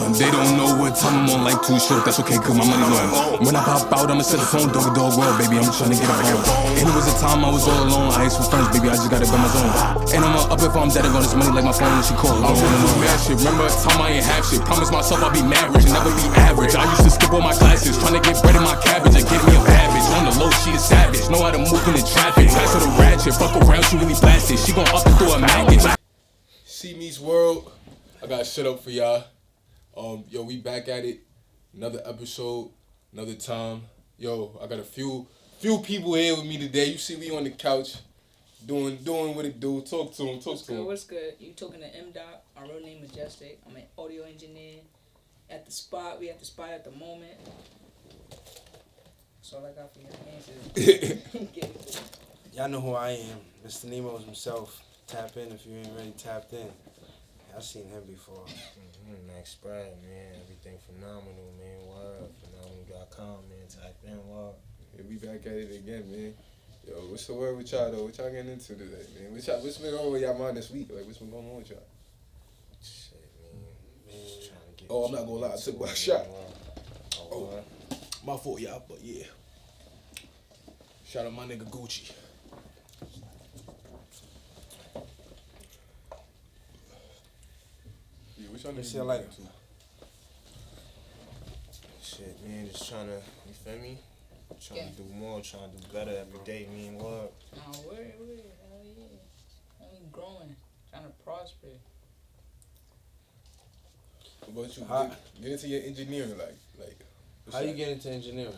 They don't know what time I'm on, like too short, that's okay, cause my money long. When I pop out, I'ma set the phone, dog world, baby, I'm trying to get it home. And it was a time I was all alone, I ain't for friends, baby, I just gotta build my zone. And I'ma up if I'm dead, I got this money like my phone when she called. I wanna do mad shit, remember a time I ain't have shit. Promise myself I'll be mad rich and never be average. I used to skip all my classes, trying to get bread in my cabbage and get me a habit. On the low, she a savage, know how to move in the traffic. Ties to the ratchet, fuck around, she really blasted. She gon' up and throw a maggot. C Meets World, I got shit up for y'all. Yo, we back at it. Another episode, another time. Yo, I got a few people here with me today. You see me on the couch, doing what it do. Talk to him. What's good? You talking to M. Dot? My real name is Majestic. I'm an audio engineer at the spot. We at the spot at the moment. That's all I got for you. Y'all know who I am. Mr. Nemo's himself. Tap in if you ain't already tapped in. I've seen him before. Max Spread, man. Everything phenomenal, man. Word. Phenomenal.com, man. Type in, word. Yeah, we back at it again, man. Yo, what's the word with y'all, though? What y'all getting into today, man? What's been on with y'all mind this week? Like, what's been going on with y'all? Shit, man. Just trying to get I'm not gonna lie. I took my shot. Oh, My fault, y'all, but yeah. Shout out my nigga Gucci. Yeah, what y'all niggas See, I like into? shit, man. Just trying to, you feel me? Trying to do more, trying to do better every day, man. What? Oh, word. Hell yeah. Only growing. Trying to prosper. What about you? Get into your engineering, like. How you get into engineering?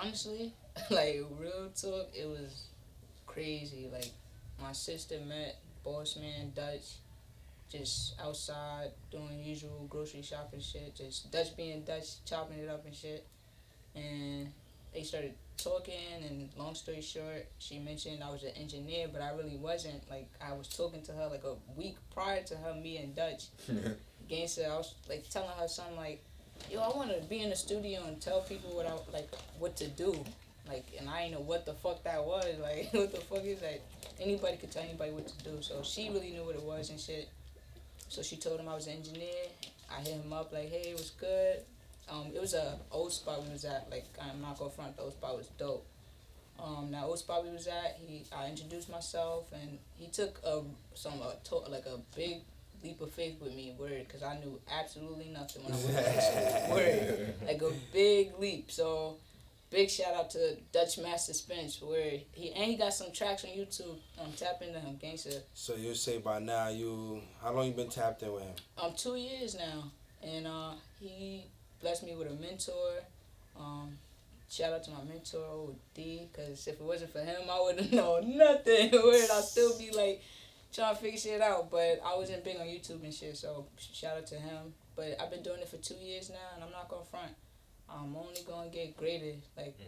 Honestly, like, real talk, it was crazy. Like, my sister met Boss Man Dutch just outside doing usual grocery shopping shit. Just Dutch being Dutch, chopping it up and shit. And they started talking, and long story short, she mentioned I was an engineer, but I really wasn't. Like, I was talking to her like a week prior to her meeting Dutch. Gangsta, I was like telling her something like, yo, I want to be in the studio and tell people what to do. Like, and I didn't know what the fuck that was. Like, what the fuck is that? Anybody could tell anybody what to do. So she really knew what it was and shit. So she told him I was an engineer. I hit him up like, hey, what's good? It was a old spot we was at. Like, I'm not gonna front, the old spot was dope. That old spot we was at, I introduced myself, and he took a big leap of faith with me, word, because I knew absolutely nothing when I went to word, like a big leap. So, big shout out to Dutch Master Spence, where he got some tracks on YouTube. Tap into him, gangster. So you say by now how long you been tapped in with him? 2 years now, and he blessed me with a mentor. Shout out to my mentor, old D, because if it wasn't for him, I wouldn't know nothing. Word, I'd still be like trying to figure shit out, but I wasn't big on YouTube and shit, so shout out to him. But I've been doing it for 2 years now, and I'm not gonna front. I'm only gonna get greater. Like,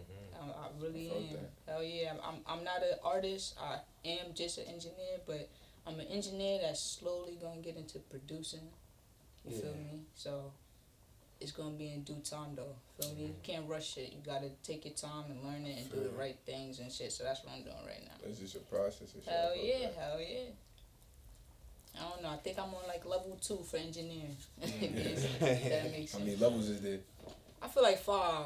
I really am. Hell yeah, I'm not an artist. I am just an engineer, but I'm an engineer that's slowly gonna get into producing. You feel me? So it's gonna be in due time though. Feel me? You can't rush it. You gotta take your time and learn it and do the right things and shit. So that's what I'm doing right now. That's just your process and shit. Hell yeah. I don't know. I think I'm on like level 2 for engineering. If that makes sense. How many levels is there? I feel like 5.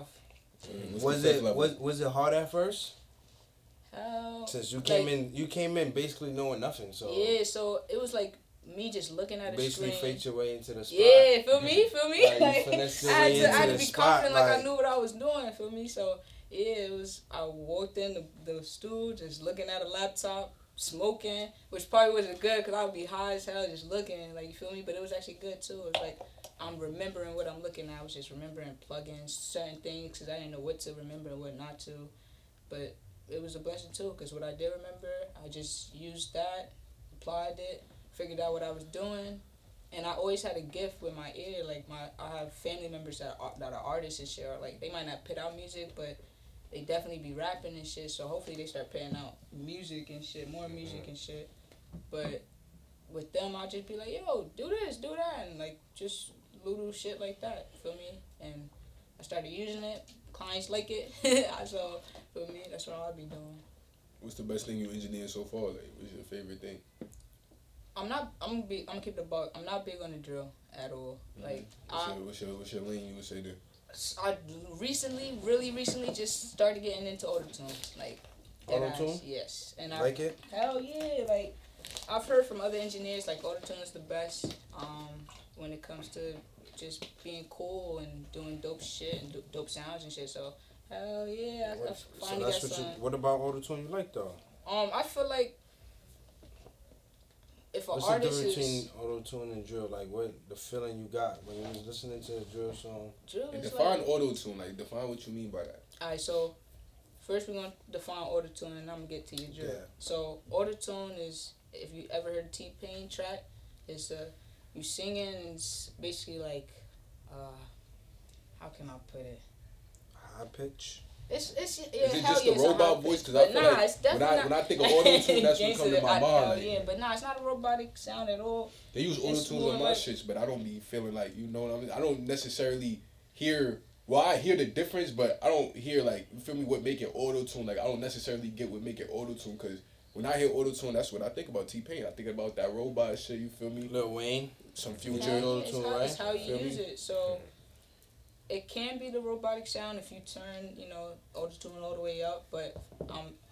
Was it hard at first? Hell. Since you came in basically knowing nothing, so yeah. So it was like me just looking at a basically screen. faked your way into the spot. Yeah, feel me? Like, I had to be confident, like like I knew what I was doing. Feel me? So yeah, I walked in the stool just looking at a laptop, smoking, which probably wasn't good because I would be high as hell just looking, like, you feel me? But it was actually good too. It was like I'm remembering what I'm looking at. I was just remembering plugins, certain things, because I didn't know what to remember and what not to. But it was a blessing too, because what I did remember, I just used that, applied it, figured out what I was doing. And I always had a gift with my ear. Like, I have family members that are artists and shit. Or like, they might not put out music, but they definitely be rapping and shit. So hopefully they start putting out music and shit, more music and shit. But with them, I'll just be like, yo, do this, do that, and like just little shit like that. Feel me? And I started using it. Clients like it. So feel me? That's what I'll be doing. What's the best thing you engineered so far? Like, what's your favorite thing? I'm gonna keep the buck. I'm not big on the drill at all. Like, What's What's your lane you would say there? I really recently, just started getting into autotune. Like, Auto-tune? yes. And I Like it? Hell yeah! Like, I've heard from other engineers like autotune is the best. When it comes to just being cool and doing dope shit and dope sounds and shit. So hell yeah! I So finally that's got what some. what about auto-tune you like though? I feel like if an What's the artist difference is between auto-tune and drill? Like what the feeling you got when you was listening to a drill song? drill And is define like, auto-tune. Like, define what you mean by that. alright, so first we're gonna define autotune and I'm gonna get to your drill. Yeah. So autotune is, if you ever heard a T-Pain track, is you singing and it's basically like how can I put it? High pitch. It's Is it hell just yeah, the it's a robot high voice? pitch, Because I but feel nah, like it's definitely when I think of auto-tune, that's what comes to my mind. Hell Like, yeah, but nah, it's not a robotic sound at all. they use It's auto-tunes more on my like- shits, but I don't be feeling like, you know what I mean? I don't necessarily hear, well, I hear the difference, but I don't hear, like, you feel me, what make it auto-tune. Like, I don't necessarily get what make it auto-tune, because when I hear auto-tune, that's what I think about T-Pain. I think about that robot shit, you feel me? Lil Wayne. Some Hell future yeah, auto-tune, right? it's how you Feel me? use it. So it can be the robotic sound if you turn, autotune all the way up, but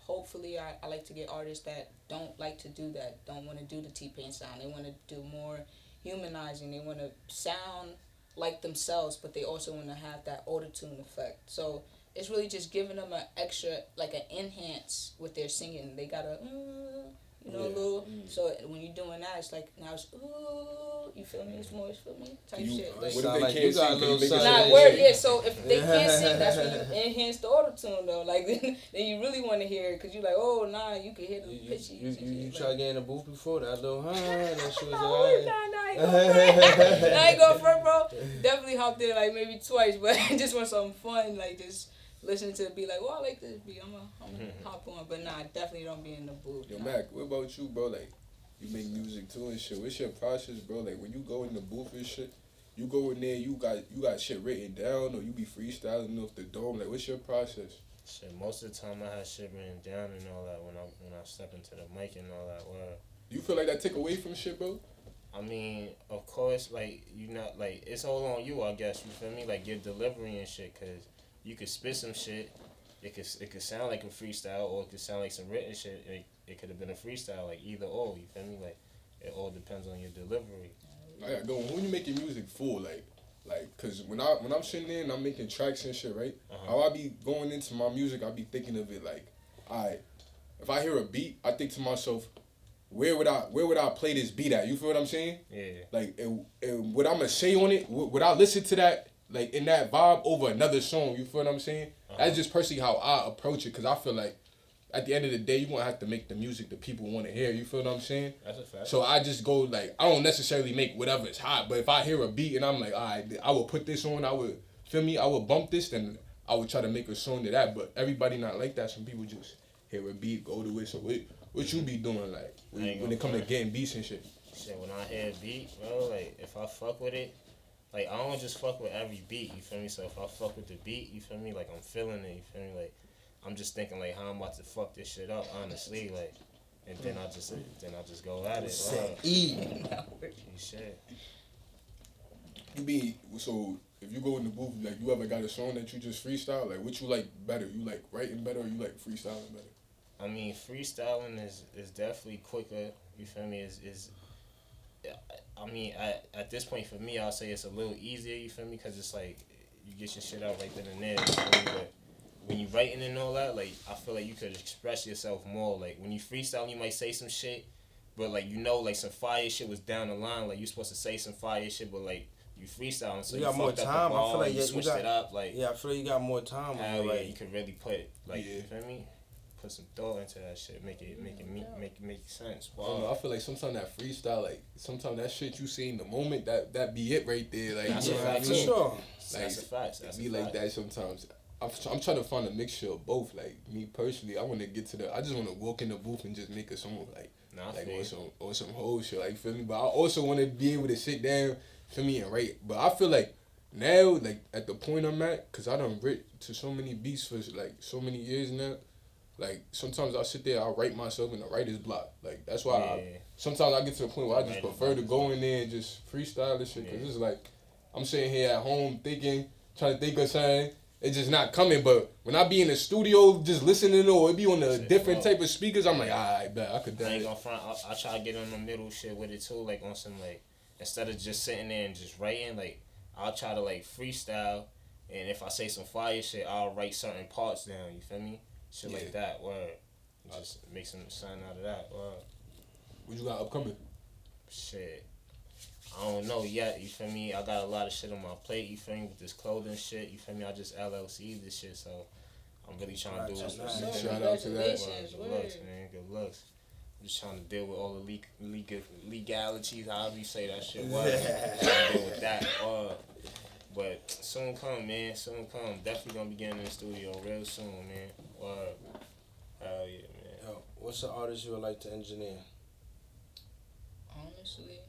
hopefully I like to get artists that don't like to do that, don't want to do the T-Pain sound. They want to do more humanizing. They want to sound like themselves, but they also want to have that autotune effect. So it's really just giving them an extra, like an enhance with their singing. They got a, a little. So when you're doing that, it's like, now it's, ooh, you feel me? It's more, you feel me? Type You- shit. what Like, if Sound they like can't you got sing? a Can you little make it something. sound nah, like word, shit? yeah. So if they can't sing, that's when you enhance the autotune though. Like then you really want to hear it because you're like, oh nah, you can hear the pitches. You try to get in the booth before that little that shit was Nah, alright. I ain't going front, bro. Definitely hopped in like maybe twice, but I just want something fun, like just listen to it, be like, well, I like this beat. I'm gonna hop on, but nah, definitely don't be in the booth. Yo, Nah. Mac, what about you, bro? Like, you make music too and shit. What's your process, bro? Like, when you go in the booth and shit, you go in there, you got shit written down, or you be freestyling off the dome. Like, what's your process? Shit, most of the time I had shit written down and all that when I step into the mic and all that. Well, Do you feel like that take away from shit, bro? I mean, of course, like, you not, like, it's all on you, I guess, you feel me? Like, your delivery and shit, because you could spit some shit, it could sound like a freestyle, or it could sound like some written shit, it could have been a freestyle, like, either or, you feel me? Like, it all depends on your delivery. I gotta go. When you making music full, like, cause when I'm sitting there and I'm making tracks and shit, right? How I be going into my music, I be thinking of it like, alright, if I hear a beat, I think to myself, where would I play this beat at? You feel what I'm saying? Yeah. Like, and what I'm gonna say on it, would I listen to that, like, in that vibe over another song? You feel what I'm saying? That's just personally how I approach it, because I feel like at the end of the day, you're going to have to make the music the people want to hear. You feel what I'm saying? That's a fact. So I just go, like, I don't necessarily make whatever is hot, but if I hear a beat and I'm like, all right, I will put this on, I would, feel me, I would bump this, then I would try to make a song to that, but everybody not like that. Some people just hear a beat, go to it. So what you be doing, like, when it come to getting beats and shit? Shit, when I hear a beat, bro, like, if I fuck with it, like, I don't just fuck with every beat, you feel me? So if I fuck with the beat, you feel me? Like, I'm feeling it, you feel me? Like, I'm just thinking, like, how I'm about to fuck this shit up, honestly, like, and then I just go at it. Say You shit. So if you go in the booth, like, you ever got a song that you just freestyle? Like, what you like better? You like writing better, or you like freestyling better? I mean, freestyling is definitely quicker, you feel me? I mean, at this point, for me, I'll say it's a little easier, you feel me? Because it's like, you get your shit out right then and there, you feel me? But when you writing and all that, like, I feel like you could express yourself more. Like, when you freestyle, you might say some shit, but, like, like, some fire shit was down the line. Like, you supposed to say some fire shit, but, like, you freestyling, so You you got more fucked up time. the I ball, feel like you you switched got- it up, like, Yeah, I feel like you got more time. hell on yeah, like, you could really put, like, Yeah. you feel me? Put some thought into that shit, make sense. I don't know. I feel like sometimes that freestyle, like, sometimes that shit you see in the moment, that be it right there. Like, That's you a know what I fact, mean? for sure. Like, That's a fact. That's it be a like fact. that sometimes. I'm trying to find a mixture of both. Like, me personally, I want to get to I just want to walk in the booth and just make a song, like on some whole shit, like, feel me? But I also want to be able to sit down, feel me, and write. But I feel like now, like, at the point I'm at, because I done writ to so many beats for, like, so many years now, like, sometimes I sit there, I write myself in a writer's block. Like, that's why sometimes I get to the point where I just prefer to go in there and just freestyle this shit, because it's like, I'm sitting here at home trying to think of something. It's just not coming. But when I be in the studio just listening, or it be on a different type of speakers, I'm like, I bet I could. I ain't gonna front. I try to get on the middle shit with it too, like on some like instead of just sitting there and just writing, like I'll try to like freestyle, and if I say some fire shit, I'll write certain parts down. You feel me? Shit like that. Word. Just make some sound out of that. Word. What you got upcoming? Shit. I don't know yet, you feel me? I got a lot of shit on my plate, you feel me, with this clothing shit, you feel me? I just LLC this shit, so I'm really trying to do it. Shout out to that. Good looks, man. Good looks. I'm just trying to deal with all the legalities, however you say that shit. Trying to deal with that. But soon come, man. Soon come. Definitely gonna be getting in the studio real soon, man. Hell yeah, man. Yo, what's the artist you would like to engineer? Honestly.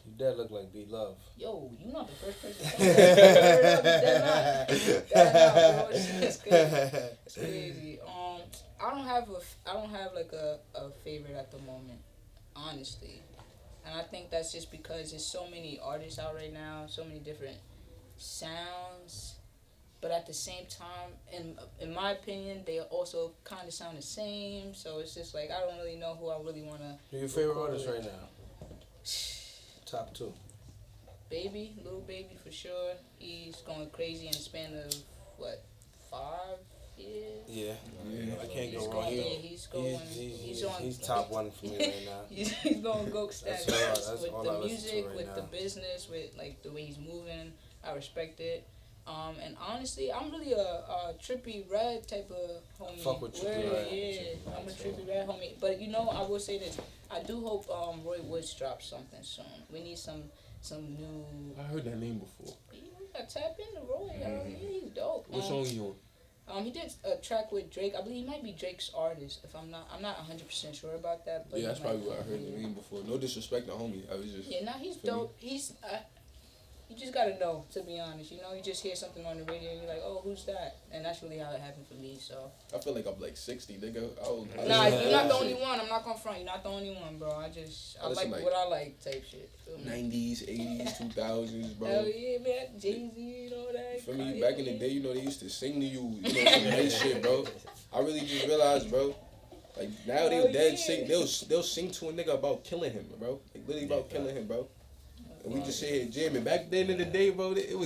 You dead look like B-Love. Yo, you not the first person to tell me that. Dead not, bro. It's crazy. It's crazy. I don't have like a favorite at the moment, honestly. And I think that's just because there's so many artists out right now, so many different sounds. But at the same time, in my opinion, they also kind of sound the same. So it's just like I don't really know who I really want to. Who's your favorite artist right now? Top 2. Baby, Lil Baby for sure. He's going crazy in the span of, 5 years? Yeah. I can't go wrong. He's top 1 for me right now. he's going GOAT status that's with all the I listen music, to right with now. the business, with like the way he's moving. I respect it. And honestly, I'm really a Trippy Red type of homie. Fuck with Trippie Redd. Yeah, I'm a Trippy Red homie. But I will say this. I do hope Roy Woods drops something soon. We need some new. I heard that name before. You gotta tap into Roy. He's dope. What song he on? He did a track with Drake. I believe he might be Drake's artist. I'm not 100% sure about that. But Yeah, that's probably what I heard the name before. No disrespect to homie. I was just. Yeah, he's dope. He's. You just gotta know, to be honest. You just hear something on the radio and you're like, oh, who's that? And that's really how it happened for me, so. I feel like I'm like 60, nigga. Nah, you're not the only one. I'm not gonna front. You're not the only one, bro. I like what I like type shit. 90s, 80s, 2000s, bro. Hell yeah, man. Jay-Z and all that. For me, back in the day, they used to sing to you, some nice shit, bro. I really just realized, bro. Like, now they dead sing. They'll sing to a nigga about killing him, bro. Like, literally about killing him, bro. And we just sit here jamming. Back then in the day, bro, they do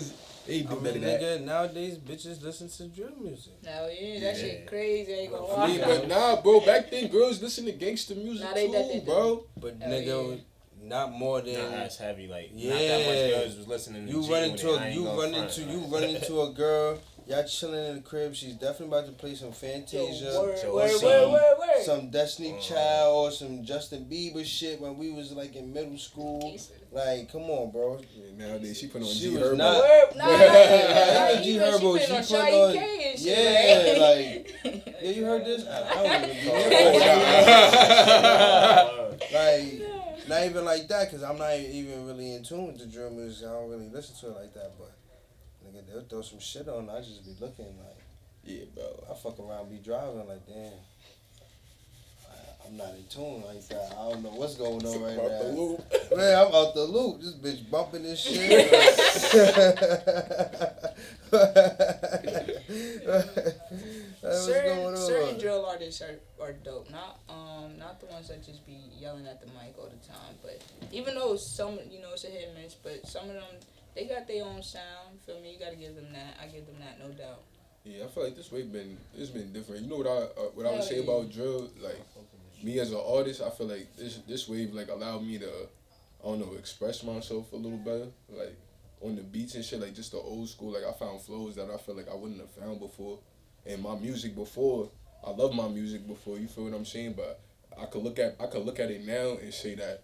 better than that. Nowadays, bitches listen to drill music. Hell yeah, that shit crazy. I ain't gonna For lie. me, but nah, bro, back then, girls listen to gangster music too, bro. But nigga, not more than. Not as heavy, like, not that much girls was listening to you run into a girl. Y'all chilling in the crib. She's definitely about to play some Fantasia, some Destiny Child, or some Justin Bieber shit when we was like in middle school. Like, come on, bro. Yeah, nowadays she put on She G was Herbo. not G Herbo. She put on yeah, you heard this? I don't even like, not even like that, cause I'm not even really in tune with the drill music. I don't really listen to it like that, but. Nigga, they'll throw some shit on. I just be looking like, yeah, bro. I fuck around, be driving like, damn. I'm not in tune like that. I don't know what's going on right now. Man, I'm out the loop. This bitch bumping this shit. Certain drill artists are dope. Not the ones that just be yelling at the mic all the time. But even though some, it's a hit and miss, but some of them. They got their own sound, feel me? You gotta give them that. I give them that, no doubt. Yeah, I feel like this wave it's been different. You know what I would say about drill? Like, me as an artist, I feel like this wave like allowed me to, I don't know, express myself a little better. Like, on the beats and shit, like just the old school. Like, I found flows that I feel like I wouldn't have found before. And my music before, I love my music before. You feel what I'm saying? But I could look at it now and say that,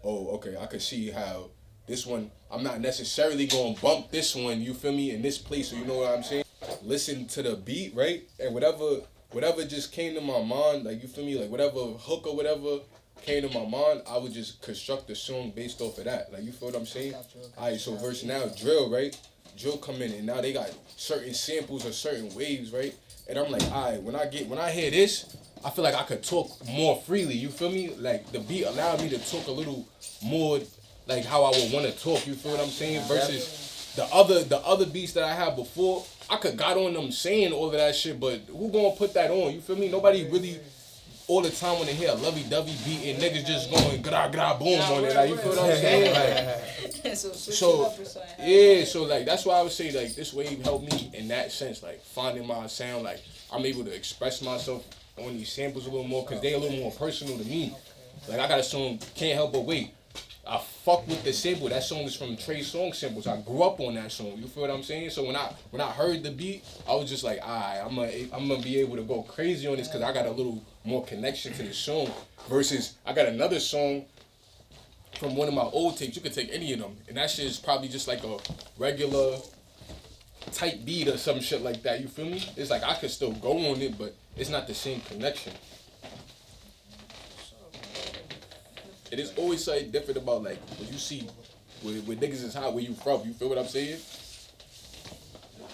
oh, okay, I could see how. This one, I'm not necessarily going to bump this one, you feel me, in this place, so you know what I'm saying? Listen to the beat, right? And whatever just came to my mind, like, you feel me? Like, whatever hook or whatever came to my mind, I would just construct the song based off of that. Like, you feel what I'm saying? Alright, so verse now, drill, right? Drill come in, and now they got certain samples or certain waves, right? And I'm like, alright, when I hear this, I feel like I could talk more freely, you feel me? Like, the beat allowed me to talk a little more like how I would want to talk. You feel what I'm saying? Versus the other beats that I had before, I could got on them saying all of that shit, but who gonna put that on? You feel me? Nobody really all the time when they hear a lovey-dovey beat and niggas just going gra gra boom on it. Like, you feel what I'm saying? Like, so like that's why I would say like this wave helped me in that sense, like finding my sound. Like I'm able to express myself on these samples a little more because they a little more personal to me. Like I got a song, Can't Help But Wait. I fuck with the sample. That song is from Trey Songz samples. I grew up on that song. You feel what I'm saying? So when I heard the beat, I was just like, alright, I'm gonna be able to go crazy on this because I got a little more connection to the song. Versus I got another song from one of my old tapes. You could take any of them, and that shit is probably just like a regular type beat or some shit like that. You feel me? It's like I could still go on it, but it's not the same connection. It is always something different about like when you see where niggas is hot, where you from. You feel what I'm saying?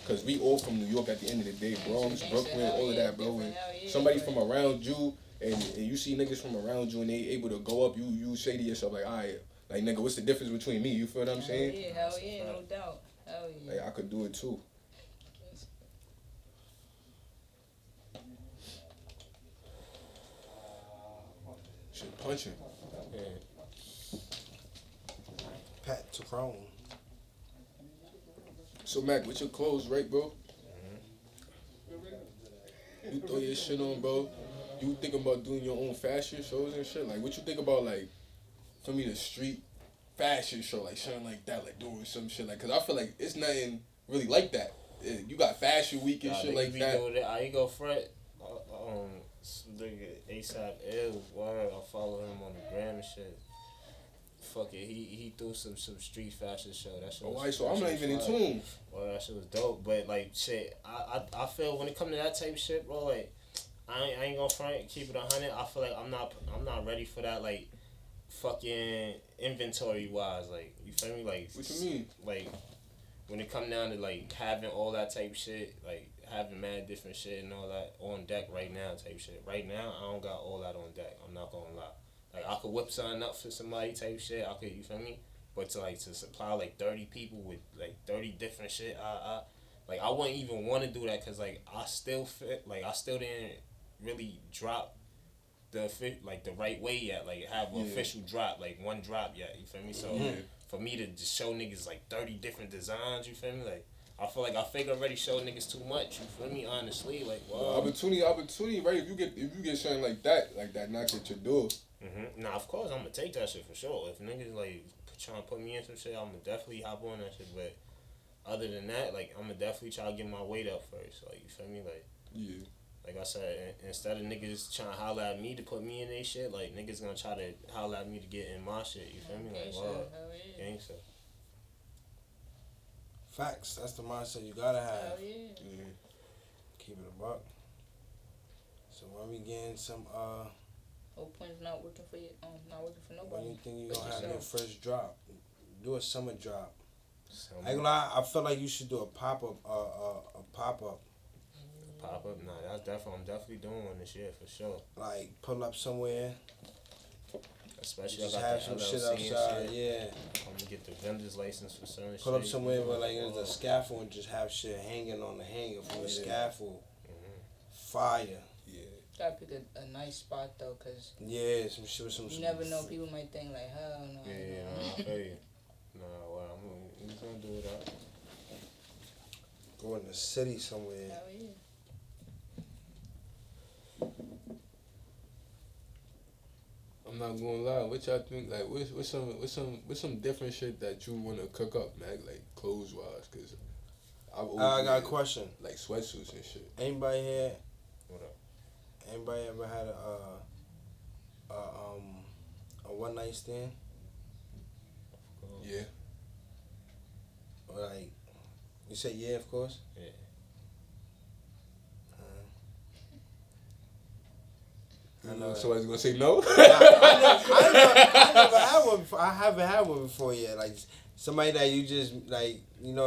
Cause we all from New York at the end of the day, Bronx, Brooklyn, all of that, bro. And somebody from around you, and you see niggas from around you, and they able to go up, you say to yourself like, alright, like nigga, what's the difference between me? You feel what I'm saying? Hell yeah, no doubt. Hell yeah. Like I could do it too. Shit punching. Yeah. Pat Tyrone. So Mac, with your clothes, right, bro? You throw your shit on, bro. You thinking about doing your own fashion shows and shit? Like, what you think about, like, for me, the street fashion show, like, something like that, like, doing some shit, like, cause I feel like it's nothing really like that. You got Fashion Week and shit like that. I ain't go front. Nigga ASAP Ill, word. I follow him on the gram and shit. Fuck it, he threw some street fashion show. That shit was, alright, so I'm not even in tune. Well, that shit was dope, but like shit, I feel when it come to that type of shit, bro, like I ain't gonna front, keep it 100. I feel like I'm not ready for that, like fucking inventory wise, like you feel me, like what you mean, like when it come down to like having all that type of shit, like having mad different shit and all that on deck right now type shit. Right now, I don't got all that on deck. I'm not gonna lie. Like I could whip something up for somebody type shit. I could, you feel me? But to supply like 30 people with like 30 different shit, I wouldn't even want to do that because like I still didn't really drop the right way yet. Like have an official drop, like one drop yet. You feel me? So for me to just show niggas like 30 different designs, you feel me? Like I feel like I already showed niggas too much. You feel me? Honestly, like wow. Opportunity, right? If you get something like that knocked at your door. Nah, of course I'm gonna take that shit for sure. If niggas like trying to put me in some shit, I'm gonna definitely hop on that shit. But other than that, like I'm gonna definitely try to get my weight up first. Like you feel me? Like yeah. Like I said, instead of niggas trying to holler at me to put me in their shit, like niggas gonna try to holler at me to get in my shit. You feel me? Like wow, gangsta. Facts. That's the mindset you gotta have. Hell yeah. Keep it a buck. So when we getting some whole point's not working for you. Not working for nobody. When you think you gonna have your first drop, do a summer drop. I ain't gonna lie, I feel like you should do a pop up. A pop up. Pop up? Nah, I'm definitely doing one this year for sure. Like pull up somewhere. Especially just I got have the some LLC shit outside. Yeah. I'm gonna get the vendor's license for certain shit. Pull up somewhere where like there's a scaffold and just have shit hanging on the hanger from the scaffold. Fire. Yeah. Gotta pick a nice spot though, cause some shit with some. You never know. People might think like, hell no. Yeah, I feel you. Nah, well, I'm just gonna do it out. Go in the city somewhere. Hell yeah. I'm not gonna lie. What y'all think? Like, what's some different shit that you wanna cook up, man? Like clothes wise, cause I got a question. Like sweatsuits and shit. Anybody here? What up? Anybody ever had a one night stand? Yeah. Or like, you say yeah, of course. Yeah. I know somebody's gonna say no. I never had one before. I haven't had one before yet. Like somebody that you just like, you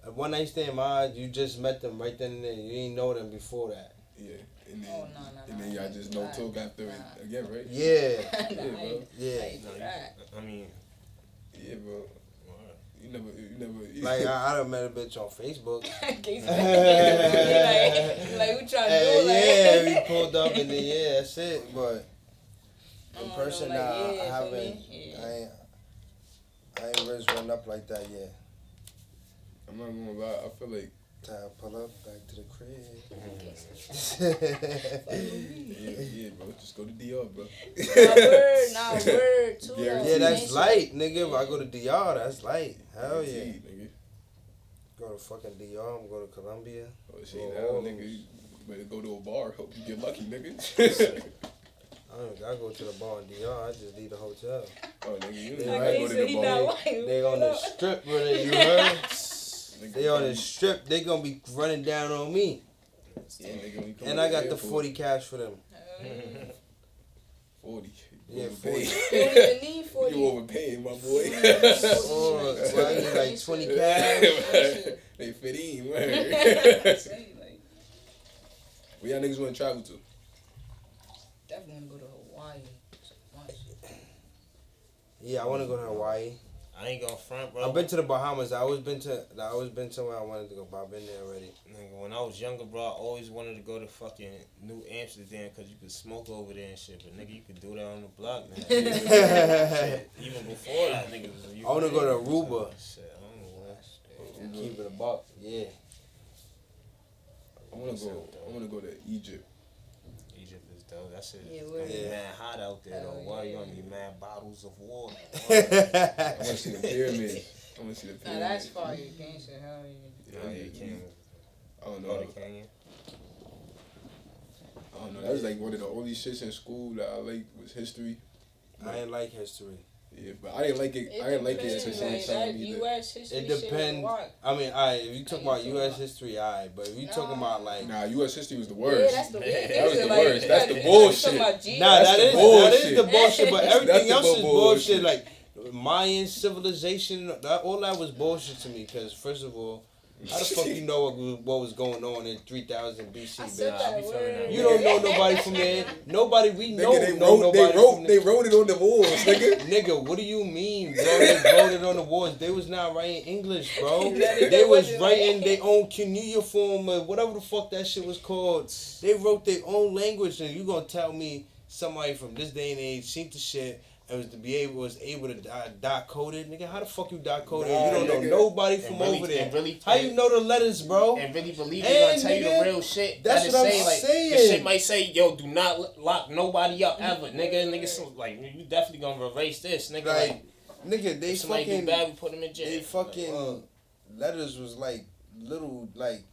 a one night stand, you just met them right then and there. You didn't know them before that. Yeah, and then y'all just no talk after it again, right? Yeah, yeah, bro. Yeah. I mean, Yeah, bro. You never. Like I done met a bitch on Facebook. like who trying to do yeah, we pulled up and then that's it. But in person, like, I haven't. Yeah. I ain't raised one up like that yet. I'm not gonna lie. I feel like. Time to pull up back to the crib. yeah, bro. Just go to DR, bro. Nah, word, too. Yeah, that's light, nigga. If I go to DR, that's light. Hell yeah. Nigga. Go to fucking DR. I'm going to Colombia. Oh shit, now, nigga. You better go to a bar. Hope you get lucky, nigga. I don't gotta go to the bar in DR. I just leave the hotel. Oh, nigga, you They ain't go to the bar. They on the strip, brother. You heard? They on the strip. They gonna be running down on me. Yeah, nigga, and I got the 40 cash for them. 40. Yeah, 40. 40. You overpaying, my boy. Well, I need like 20 cash. They fit in, man. Where y'all niggas want to travel to? Definitely want to go to Hawaii. Yeah, I want to go to Hawaii. I ain't gonna front, bro. I've been to the Bahamas. I always been to where I wanted to go, but I've been there already. Nigga, when I was younger, bro, I always wanted to go to fucking New Amsterdam because you could smoke over there and shit. But nigga, you could do that on the block now. Shit, even before that, nigga. I want to go to Aruba. Shit, I don't know. Keep it a buck. Yeah. I want to go to Egypt. Egypt is dope. That shit Yeah, is gonna be yeah. mad hot out there, though. Why you gonna need mad bottles of water? I want to see the pyramids. Nah, that's fire. Gangsta, hell yeah. Oh, yeah, Canyon. I don't Go know. to Canyon. I don't know. That was like one of the only shits in school that I liked was history. I ain't like history. Yeah, but I didn't like it. I didn't like it at the same time either. US history It depends. I mean, if you talk about U.S. history, but if you talking about like, Nah, U.S. history was the worst. Yeah, that's the That was the worst. That's the bullshit. Nah, that is the bullshit. But That's everything the else is bullshit. bullshit. Like Mayan civilization, all that was bullshit to me. Because first of all, how the fuck you know what was going on in 3000 BC, bitch? You don't know nobody from there. Nobody we know. They wrote it on the walls, nigga. Nigga, what do you mean, bro? They wrote it on the walls. They was not writing English, bro. They was writing their own cuneiform or whatever the fuck that shit was called. They wrote their own language, and you gonna tell me somebody from this day and age seen the shit and was able to decode it, nigga? How the fuck you decode it? You don't know nobody from over there. How you know the letters, bro? And really believe they're gonna tell you the real shit. That's what I'm saying. The shit might say, yo, do not lock nobody up ever, nigga. Nigga, so, like, you definitely gonna erase this, nigga. Like, nigga, they somebody fucking do bad, we put them in jail. They fucking letters was like little like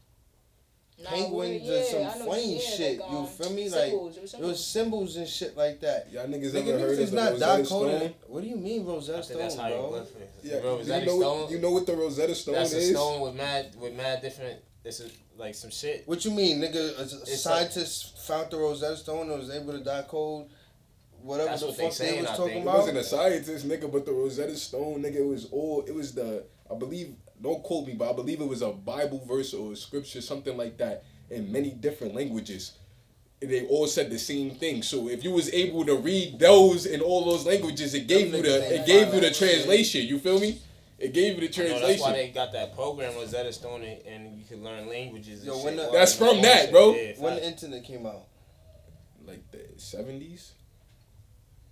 penguins or some flame shit. You feel me? Like it was symbols and shit like that. Y'all niggas ever heard of the not Rosetta Stone? Stone? What do you mean Rosetta Stone, that's how bro? Yeah, Stone. You know what the Rosetta Stone that's is? That's a stone with mad different. It's like some shit. What you mean, nigga? A scientist found the Rosetta Stone and was able to decode whatever that's the what fuck they was talking It about. wasn't a scientist, nigga, but the Rosetta Stone, nigga, it was the, I believe, don't quote me, but I believe it was a Bible verse or a scripture, something like that, in many different languages. And they all said the same thing. So if you was able to read those in all those languages, it gave you the translation. You feel me? It gave you the translation. That's why they got that program Rosetta Stone and you can learn languages. Yo, and shit. that's from that, bro. Yeah, when the internet came out, like the 70s.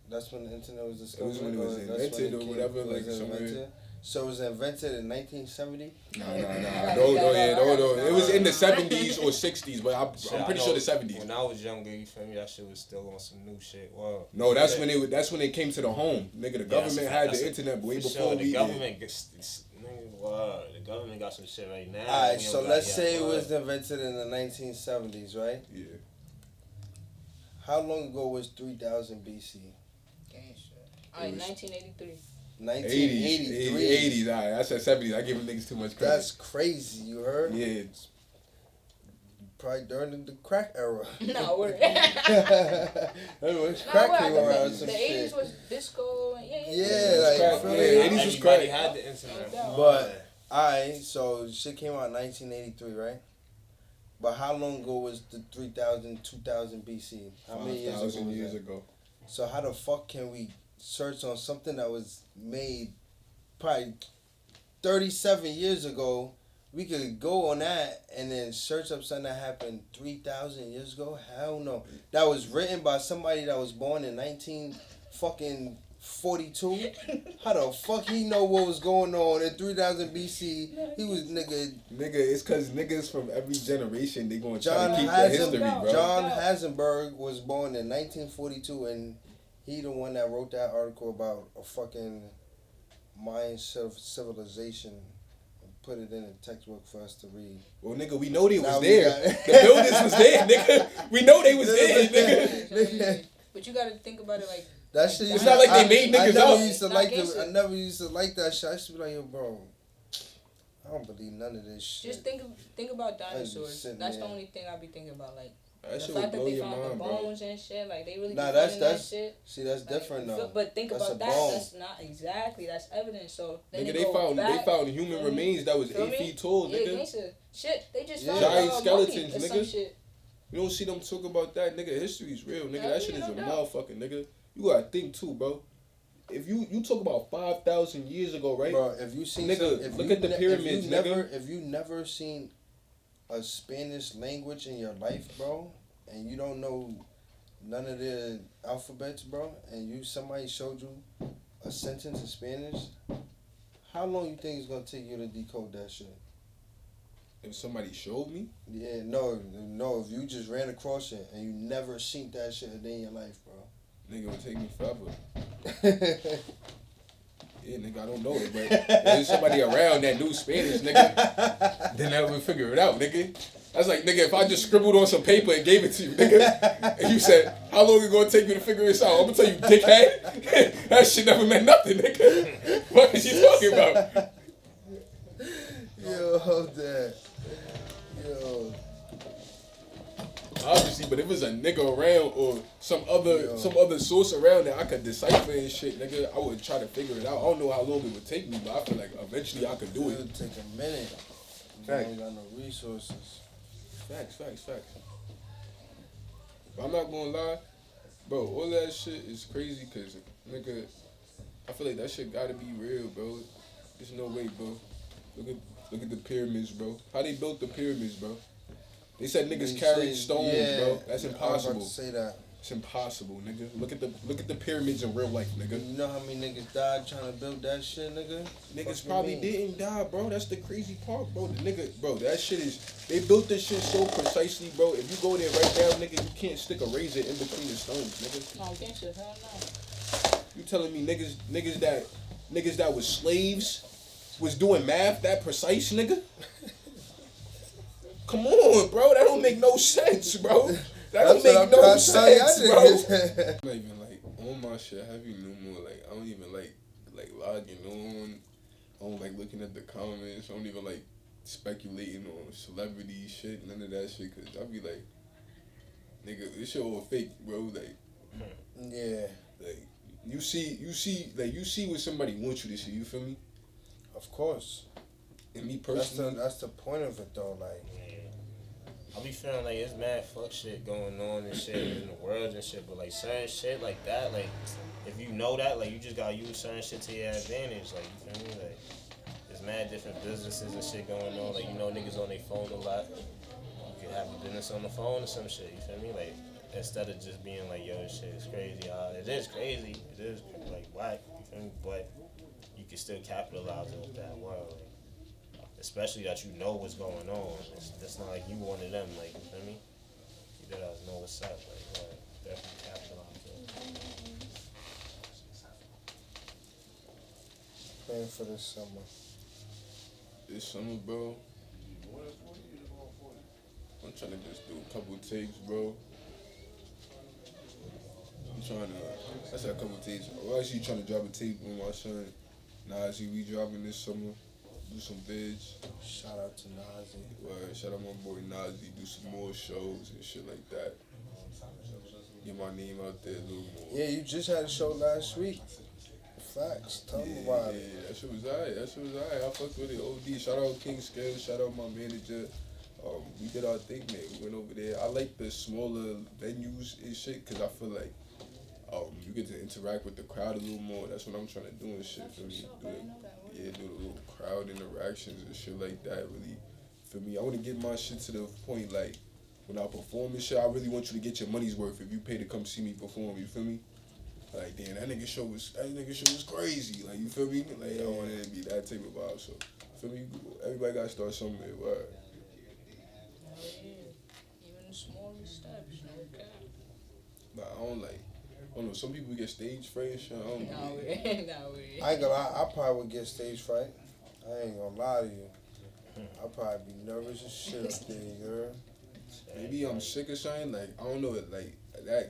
That's when the internet was discovered. It was when it was invented or whatever, like somewhere. So it was invented in 1970? No. It was in the 70s or 60s, but I'm pretty sure the 70s. When I was younger, you feel me? That shit was still on some new shit. Wow. No, that's when it came to the home. Nigga, the government had the internet way before we the government the government got some shit right now. Alright, so let's say it was invented in the 1970s, right? Yeah. How long ago was 3000 BC? Alright, 1983. 1983. 80s, alright. I said 70s. I give them niggas too much credit. That's crazy, you heard? Yeah. It's probably during the crack era. No, we're crack came around some the shit. 80s was disco. Yeah, like, yeah, 80s was crack. Everybody had the internet. But, alright, so shit came out in 1983, right? But how long ago was the 3000, 2000 BC? How many years ago was that? ago. So how the fuck can we search on something that was made probably 37 years ago, we could go on that and then search up something that happened 3,000 years ago. Hell no. That was written by somebody that was born in 1942. How the fuck he know what was going on in 3000 BC? He was Nigga, it's cause niggas from every generation they gonna try to keep the history, bro. John Heisenberg was born in 1942, and he the one that wrote that article about a fucking Mayan civilization. Put it in a textbook for us to read. Well, nigga, we know they was there. The buildings was there, nigga. We know they was there, nigga. But you gotta think about it like that shit. It's not like they made niggas up. I never used to like that shit. I used to be like, yo, bro, I don't believe none of this shit. Just think about dinosaurs. That's the only thing I be thinking about. Like that the fact that they found the bones and shit, like they really that's that shit. See, that's like, different though. But think about that. Bone. That's not exactly. That's evidence. So nigga, they found human remains that was 8 feet tall, nigga. Shit, they just found giant skeletons, nigga. Shit. You don't see them talk about that, nigga. History's real, nigga. That shit is a motherfucker, nigga. You gotta think too, bro. If you talk about 5,000 years ago, right? Bro, if you seen look at the pyramids, nigga. If you never seen a Spanish language in your life, bro, and you don't know none of the alphabets, bro, and somebody showed you a sentence in Spanish, how long you think it's gonna take you to decode that shit? If somebody showed me? Yeah, no. If you just ran across it and you never seen that shit a day in your life, bro. Nigga, it would take me forever. Yeah, nigga, I don't know it, but if there's somebody around that knew Spanish, nigga, then I would figure it out, nigga. That's like, nigga, if I just scribbled on some paper and gave it to you, nigga, and you said, how long it gonna take you to figure this out? I'm gonna tell you, dickhead, that shit never meant nothing, nigga. What is you talking about? Yo, hold that. Yo. Obviously, but if it was a nigga around or some other source around that I could decipher and shit, nigga, I would try to figure it out. I don't know how long it would take me, but I feel like eventually I could do it. It would take a minute. You ain't got no resources. Facts. But I'm not gonna lie, bro, all that shit is crazy because, nigga, I feel like that shit gotta be real, bro. There's no way, bro. Look at the pyramids, bro. How they built the pyramids, bro? They said niggas carried stones, bro. That's impossible. I was about to say that. It's impossible, nigga. Look at the pyramids in real life, nigga. You know how many niggas died trying to build that shit, nigga? Niggas probably didn't die, bro. That's the crazy part, bro. That shit is. They built this shit so precisely, bro. If you go there right now, nigga, you can't stick a razor in between the stones, nigga. No, can't you? Hell no. You telling me niggas that was slaves was doing math that precise, nigga? Come on, bro. That don't make no sense, bro. That don't make no sense, bro. I'm not even like on my shit heavy no more. Like I don't even like logging on. I don't like looking at the comments. I don't even like speculating on celebrity shit. None of that shit. Cause I be like, nigga, this shit all fake, bro. Like, yeah. Like you see what somebody wants you to see. You feel me? Of course. And me personally, that's the point of it though. Like, I be feeling like it's mad fuck shit going on and shit in the world and shit, but like certain shit like that, like if you know that, like you just gotta use certain shit to your advantage. Like you feel me? Like there's mad different businesses and shit going on. Like you know niggas on their phone a lot. You can have a business on the phone or some shit. You feel me? Like instead of just being like, yo, this shit is crazy. It is crazy. It is like whack. You feel me? But you can still capitalize on that world. Like, especially that you know what's going on. It's not like you one of them, like, you feel me? You gotta know what's up, like, definitely capitalize on it. Plan for this summer. This summer, bro, I'm trying to just do a couple takes, bro. I said a couple tapes. I'm actually trying to drop a tape with my son. Nazi, we dropping this summer. Do some bids. Shout out to Nazi. Shout out my boy Nazi. Do some more shows and shit like that. Get my name out there a little more. Yeah, you just had a show last week. Facts. Tell me about it. Yeah, that shit was alright. I fucked with it. OD. Shout out King Scale. Shout out my manager. We did our thing, man. We went over there. I like the smaller venues and shit because I feel like you get to interact with the crowd a little more. That's what I'm trying to do and shit. For me. Yeah, do the little crowd interactions and shit like that. Really, for me, I want to get my shit to the point like when I perform and shit. I really want you to get your money's worth if you pay to come see me perform. You feel me? Like, damn, that nigga show was crazy. Like, you feel me? Like, I want it to be that type of vibe. So, feel me? Everybody gotta start somewhere. Word. Oh yeah, even the smallest steps, no cap. But I don't know. Some people get stage fright and shit. I don't know. No way, no way. I ain't gonna lie, I probably would get stage fright. I ain't gonna lie to you. I'd probably be nervous as shit up there, girl. Maybe I'm sick or something. Like, I don't know. Like,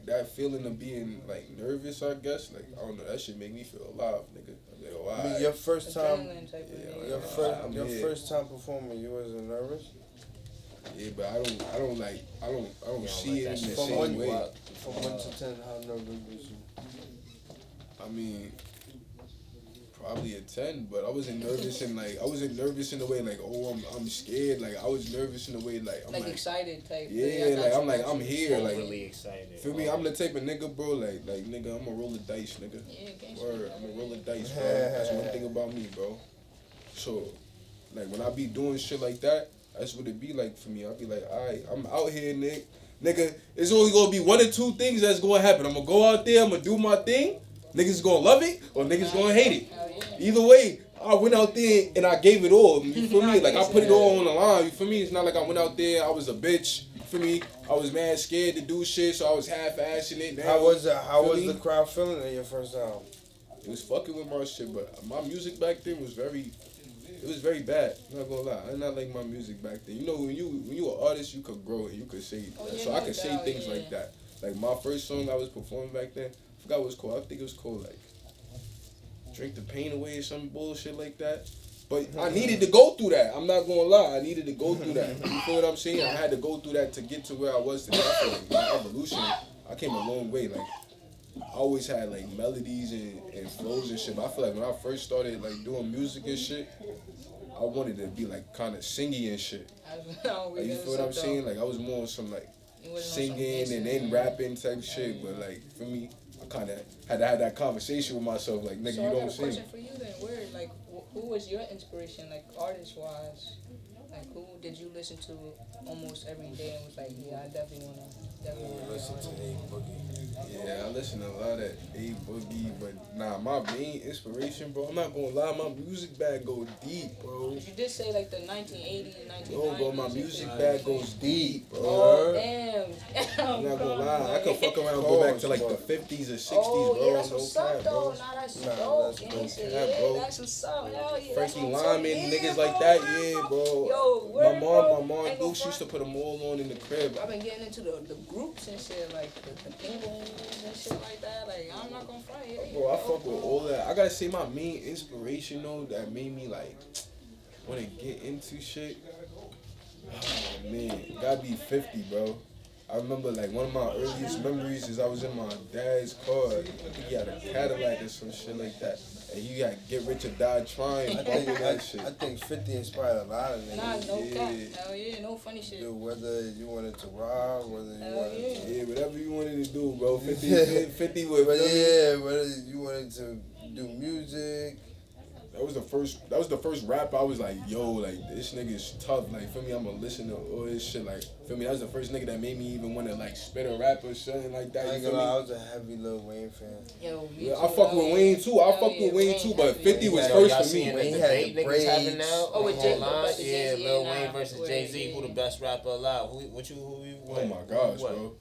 that feeling of being, like, nervous, I guess. Like, I don't know. That shit make me feel alive, nigga. I'm like, oh, I mean, your first time, Adrenaline type of thing. your first time performing, you wasn't nervous? Yeah, but I don't see it in the From same way. From 1 to 10, how nervous was you? I mean, probably a 10, but I wasn't nervous in the way like, oh, I'm scared. Like, I was nervous in the way like I'm like excited type. Yeah, like I'm here, like really excited. Feel me? I'm the type of nigga, bro. Like nigga, I'm gonna roll the dice, nigga. Yeah, Word, I'm gonna roll the dice, bro. That's one thing about me, bro. So, like when I be doing shit like that, that's what it be like for me. I'll be like, alright, I'm out here, nigga. It's only gonna be one or two things that's gonna happen. I'm gonna go out there, I'm gonna do my thing. Niggas gonna love it or niggas gonna hate it. Either way, I went out there and I gave it all. You feel me? Like I put it all on the line. You feel me? It's not like I went out there, I was a bitch. You feel me? I was mad scared to do shit, so I was half-assing it. How was the crowd feeling at your first time? It was fucking with my shit, but my music back then was very bad. I'm not gonna lie. I not like my music back then. You know, when you an artist, you could grow and you could say. So I could say things like that. Like my first song I was performing back then, I forgot what it was called. I think it was called like Drink the Pain Away or some bullshit like that. But I needed to go through that. I'm not gonna lie. I needed to go through that. You feel what I'm saying? I had to go through that to get to where I was today. I feel like my evolution, I came a long way. Like I always had like melodies and flows and shit. But I feel like when I first started like doing music and shit, I wanted to be like kind of singy and shit. Like, you feel what I'm saying? Like I was more on some like singing and then rapping type shit. But like for me, I kind of had to have that conversation with myself. Like nigga, so you I don't got a sing. question for you then. Like who was your inspiration, like artist wise? Like who did you listen to almost every day and was like, yeah, I definitely wanna Listen to A Boogie. Yeah, I listen to a lot of A Boogie, but nah, my main inspiration, bro. I'm not gonna lie, my music bag goes deep, bro. You did say like the 1980s, 1990s. Yo, bro, my music bag goes deep, bro. Oh damn! I'm not gonna lie, I could fuck around and go back to like the 50s or 60s, oh, bro. Yeah, that's what's up, though. Bro. Nah, that's Nah, dope. that's Yeah, bro. that's what's up. Hell yeah. Frankie that's what I'm Lyman, talking- niggas bro, like that, word, yeah, bro. Yo, my word, bro. mom, Ain't dude, no she used to put them all on in the crib. I've been getting into the groups and shit, like the penguins and shit like that. Like, I'm not gonna front it. Bro, I fuck with all that. I gotta say my main inspiration though that made me like wanna get into shit. Oh man, gotta be 50, bro. I remember like one of my earliest memories is I was in my dad's car. I think he had a Cadillac or some shit like that. And he had Get Rich or Die Trying. I think 50 inspired a lot of niggas. Nah, no cap. Hell yeah, no funny shit. Dude, whether you wanted to rob, whether you wanted to... Yeah, whatever you wanted to do, bro. 50 with But yeah, whether you wanted to do music. That was the first rap I was like, yo, like this nigga's tough. Like for me, I'm gonna listen to all this shit. Like for me, that was the first nigga that made me even wanna like spit a rap or something like that. I was a heavy Lil Wayne fan. Yo, Yeah, I fuck with Wayne too. I fuck with Wayne too, but 50 was first for me. Wayne The had debate the niggas having braids. now. Oh, with Jay- online, with yeah, Jay-Z Lil and, Wayne versus Jay-Z. Who the yeah. best rapper alive? Who you? Oh my gosh, bro.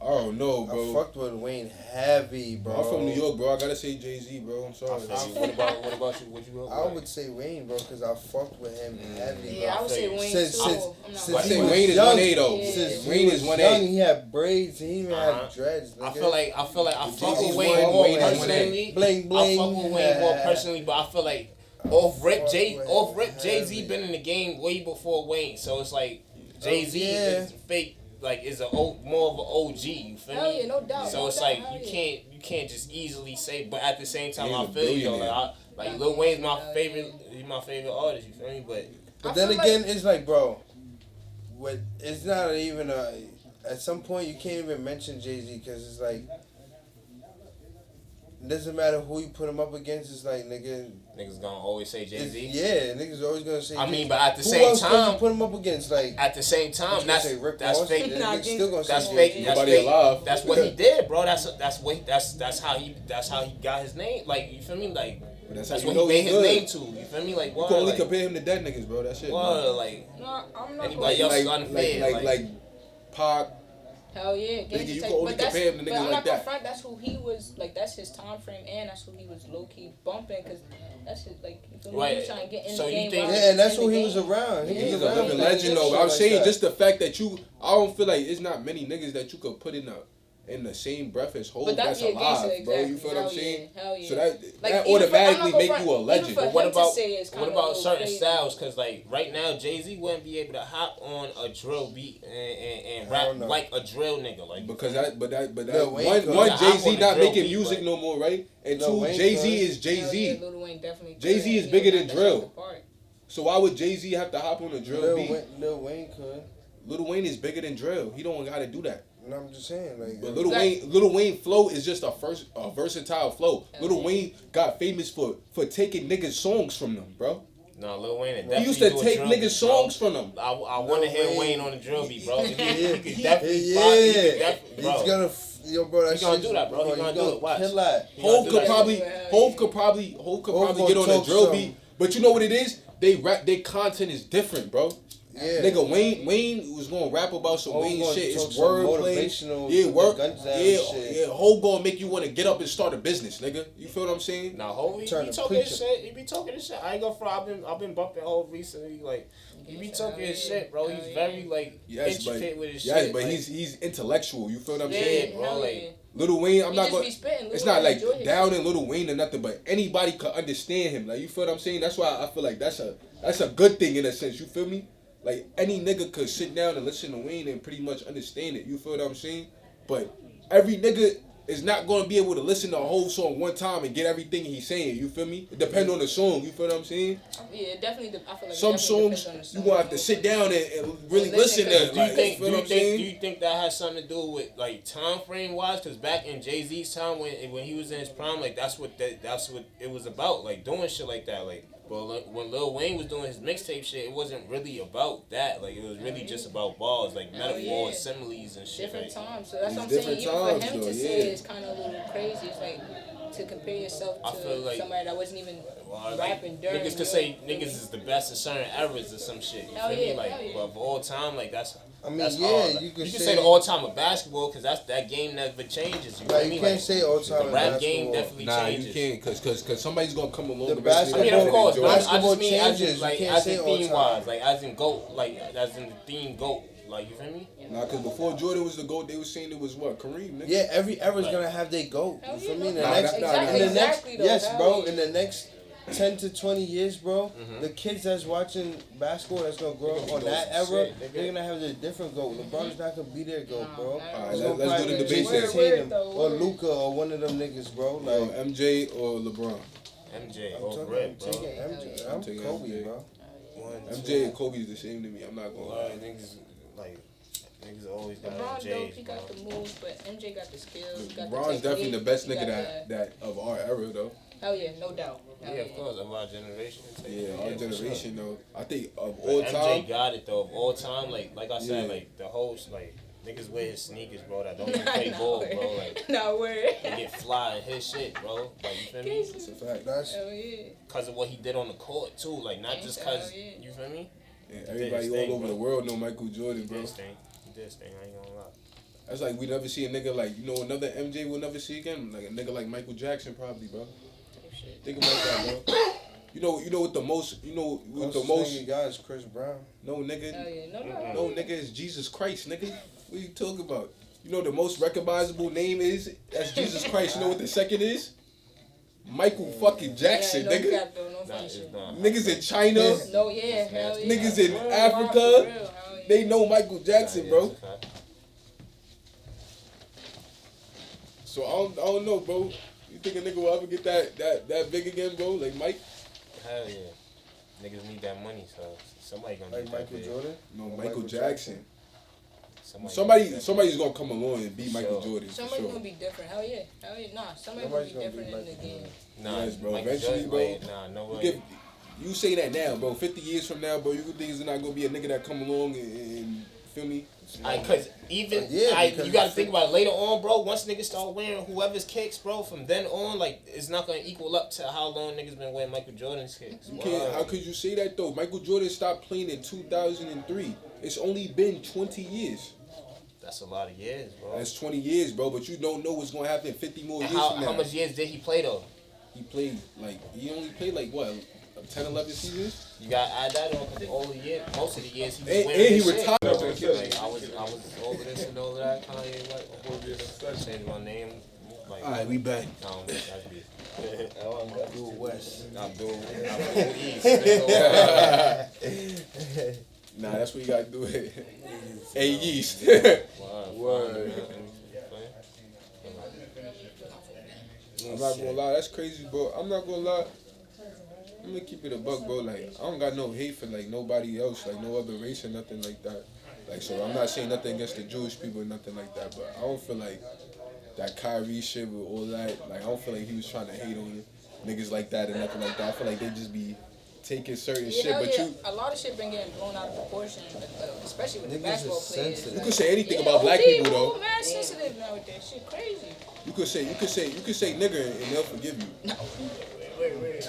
I don't know, bro. I fucked with Wayne heavy, bro. I'm from New York, bro. I gotta say Jay-Z, bro. I'm sorry. What about you? What you? I would say Wayne, bro, because I fucked with him heavy. Yeah, bro. I would say Wayne Since- too. since- I'm not since I gonna say he lie. was Wayne is young. 1A though. Yeah. Since Wayne he is was 1A. young, he had braids. He even had dreads. I Nigga. feel like I fuck Jay-Z's with Wayne one, more Wayne is one A. personally. Bling, bling. I fuck with Wayne more personally, but I feel like off rip Wayne Jay-Z heavy. been in the game way before Wayne, so it's like Jay-Z yeah. is fake. Like is more of an OG, you feel Hell me? yeah, no doubt. So no it's doubt, like hell you can't just easily say. But at the same time, He's I a feel you though. billionaire. Like Lil Wayne's my favorite. He's my favorite artist. You feel me? But But I then feel again, it's like, bro, it's not even at some point you can't even mention Jay-Z because it's like doesn't matter who you put him up against. It's like niggas gonna always say Jay-Z. Yeah, niggas always gonna say. I mean, but at the who same else time, you put him up against? Like at the same time, that's say Rick that's Ross? fake. Niggas still gonna That's say fake. Jay-Z. That's Nobody fake. alive. That's what he did, bro. That's how he got his name. Like, you feel me? Like, That's that's how what you know he made he's his good. name to. You feel me? Like, You what? can only Like, compare him to dead niggas, bro. That shit. what? Like, No, I'm not. anybody else is unfair. Like Pac. Hell yeah, Nigga, you type, can only but that's, compare him to but niggas I'm like not gonna that. front. That's who he was. Like that's his time frame, and that's who he was low key bumping. Cause that's his like. You feel me? Right. He was trying to get in So the you game. think- while yeah, and that's in who the he was game. around. Yeah. He's was a around living like legend, that, though. shit I'm like saying that. just the fact that I don't feel like it's not many niggas that you could put in the same breath as Hov But that's yeah, alive, gangsta, bro. You exactly. feel what I'm saying? Hell yeah. So Like, that even for- I'm automatically not make gonna you a front- legend. even for But what him to about say it's what kinda a about little certain crazy. styles? Cause like right now, Jay-Z wouldn't be able to hop on a drill beat and I rap don't know. like a drill nigga. Like Because Lil Wayne one could. one Yeah, Jay I'm Z on the not drill making beat, music but- no more, right? And Lil two, Wayne Jay Z could. is Jay Hell yeah, Z. Lil Wayne definitely. Jay-Z could. is He bigger knock than that drill. shit apart. So why would Jay Z have to hop on a drill beat? Lil Wayne could. Lil Wayne is bigger than drill. He don't gotta do that. And I'm just saying, like, But Lil Wayne flow is just a versatile flow. Lil Wayne got famous for taking niggas songs from them, bro. no, Lil Wayne. He used to take niggas songs from them. I want to hear Wayne. Wayne on the drill beat, bro. He yeah, could definitely, he's bro. gonna, yo, bro, that He gonna shit's- do that, bro. He you gonna do it. Watch. Kill that. Hov do could that. probably Hov get on gonna a drill talk beat. But you know what it is? Their content is different, bro. Yeah. Nigga, Wayne was gonna rap about some Hov Wayne gonna shit. talk It's some wordplay. motivational, Yeah, put work. the guns down Yeah, shit. yeah. Hov gonna make you want to get up and start a business, nigga. You feel what I'm saying? Now, Hov, he Turn be to talking his preacher. shit. He be talking his shit. I ain't gonna front. I've been bumping Hov recently. Like, he be talking his shit, bro. He's very like intricate with his shit. but like, he's intellectual. You feel what I'm Yeah, saying? bro. Like, Lil Wayne, I'm He not just going. be spitting. Lil It's Wayne not like enjoy his down shit. in Lil Wayne or nothing, but anybody could understand him. Like, you feel what I'm saying? That's why I feel like that's a good thing in a sense. You feel me? Like any nigga could sit down and listen to Wayne and pretty much understand it. You feel what I'm saying? But every nigga is not gonna be able to listen to a whole song one time and get everything he's saying. You feel me? It depends on the song. You feel what I'm saying? Yeah, definitely. I feel like Some it definitely songs depends on the you song. gonna have to sit down and really listen to. listen, It. do you Like, think? feel what I'm Do saying? you think that has something to do with like time frame wise? Because back in Jay-Z's time, when he was in his prime, like that's what it was about, like doing shit like that, like. But like, when Lil Wayne was doing his mixtape shit, it wasn't really about that. Like it was really just about bars, like metaphors, similes, and shit. Different like, times. So that's It's what I'm saying. different Even for him times, to though, say yeah. it's kind of a little crazy. It's like to compare yourself I feel to like- somebody that wasn't even Well, like, rapping during. niggas could say niggas is the best at certain eras or some shit. You Hell feel me? yeah, Like, hell yeah. but of all time, like that's. I mean, that's yeah, hard. Like, you could say say- the all time of basketball because that game never changes. You Like, feel you me? can't Like, say all time the in rap game basketball. definitely Nah, changes. you can't, cause somebody's gonna come along. The the rest of I your mean, life of and course, enjoy but it. I Basketball just mean as changes. in, like, You can't as say in all theme time. wise, like as in GOAT, like as in the theme GOAT, like you feel me? Nah, cause before Jordan was the GOAT, they was saying it was what Kareem, nigga. Yeah, every era's Right. gonna have their goat. You Hell feel yeah, me? In the no, next, exactly, in the next, exactly though, yes, hell bro. yeah. In the next 10 to 20 years, bro, Mm-hmm. the kids that's watching basketball that's gonna grow They up gonna on be that doing some era, shit, nigga. they're gonna have their different goat. LeBron's not gonna be their goat, bro. Nah, Alright, It's let's gonna do the probably be debate Jason then. Tatum Though, or word. Luca or one of them niggas, bro. Yo, Like, MJ or LeBron. MJ, I'm over talking, it, I'm bro. taking MJ. I'm taking Kobe, MJ. bro. One, MJ and Kobe's the same to me. I'm not two. gonna Well, lie. niggas always got LeBron though, MJs, he bro. got the moves, but MJ got the skills. Got the LeBron's definitely technique, the best he nigga got that of our era though. Hell yeah, no doubt. Hell Yeah, of course, of our generation. Yeah, our for sure. generation though. I think of But all MJ time. got it though. Of all time, like I said, Yeah. like the host, like niggas wear his sneakers, bro. That don't even play ball, bro. Like No word. they get fly in his shit, bro. Like you feel me? It's a fact. That's Hell yeah. Cause of what he did on the court too. Like not just cause Hell yeah. you feel me. Yeah, He did everybody his all thing, over bro. the world know Michael Jordan, He bro. did his thing. He did his thing. I ain't gonna lie. That's like we never see a nigga like another MJ we'll never see again. Like a nigga like Michael Jackson probably, bro. Think about that, bro. You know what the most nigga got is Chris Brown. no Hell nigga yeah, no nigga is Jesus Christ, nigga. What you talking about? You know the most recognizable name is that's Jesus Christ. You know what the second is? Michael fucking Jackson, yeah, no nigga. cap, though, no Nah, funny it's shit. not. Niggas in China, No, yeah, hell yeah. niggas in Worldwide, Africa, for real, hell yeah. they know Michael Jackson, Nah, yeah, bro. it's a fact. So I don't know, bro. You think a nigga will ever get that big again, bro? Like Mike? Hell yeah. Niggas need that money, so somebody gonna Like get that Michael big. Jordan. No, Or Michael Jackson. Somebody's gonna come along and beat Michael Jordan. Somebody's gonna be different. Hell yeah. Nah, somebody's gonna be different in the game. Nah, yes, bro. Eventually, bro. No way. You say that now, bro. 50 years from now, bro, you think there's not gonna be a nigga that come along and feel me? Cause even you gotta think about it later on, bro. Once niggas start wearing whoever's kicks, bro, from then on, like it's not gonna equal up to how long niggas been wearing Michael Jordan's kicks. You can't. How could you say that though? Michael Jordan stopped playing in 2003. It's only been 20 years. That's a lot of years, bro. That's 20 years, bro. But you don't know what's gonna happen 50 more years from now. How much years did he play though? He only played like what? 10, 11 seasons? You got to add that on because all the years, most of the years he was and wearing he this retired. Shit. Like, I was over this and over that. Kanye, like, saying my name. Like, all right, we back. No, that's me. Abdul West. Abdul East. Nah, that's what you gotta do it. A Yeast. Word. I'm not gonna lie, that's crazy, bro. I'm not gonna lie. I'm gonna keep it a buck, bro. Like, I don't got no hate for, like, nobody else, like, no other race or nothing like that. Like, so I'm not saying nothing against the Jewish people or nothing like that, but I don't feel like that Kyrie shit with all that, like, I don't feel like he was trying to hate on niggas like that or nothing like that. I feel like they just be taking certain shit, but a lot of shit been getting blown out of proportion, especially with the basketball players. You could say anything about black people, though. Man, sensitive now with that shit, crazy. You could say nigga and they'll forgive you. No.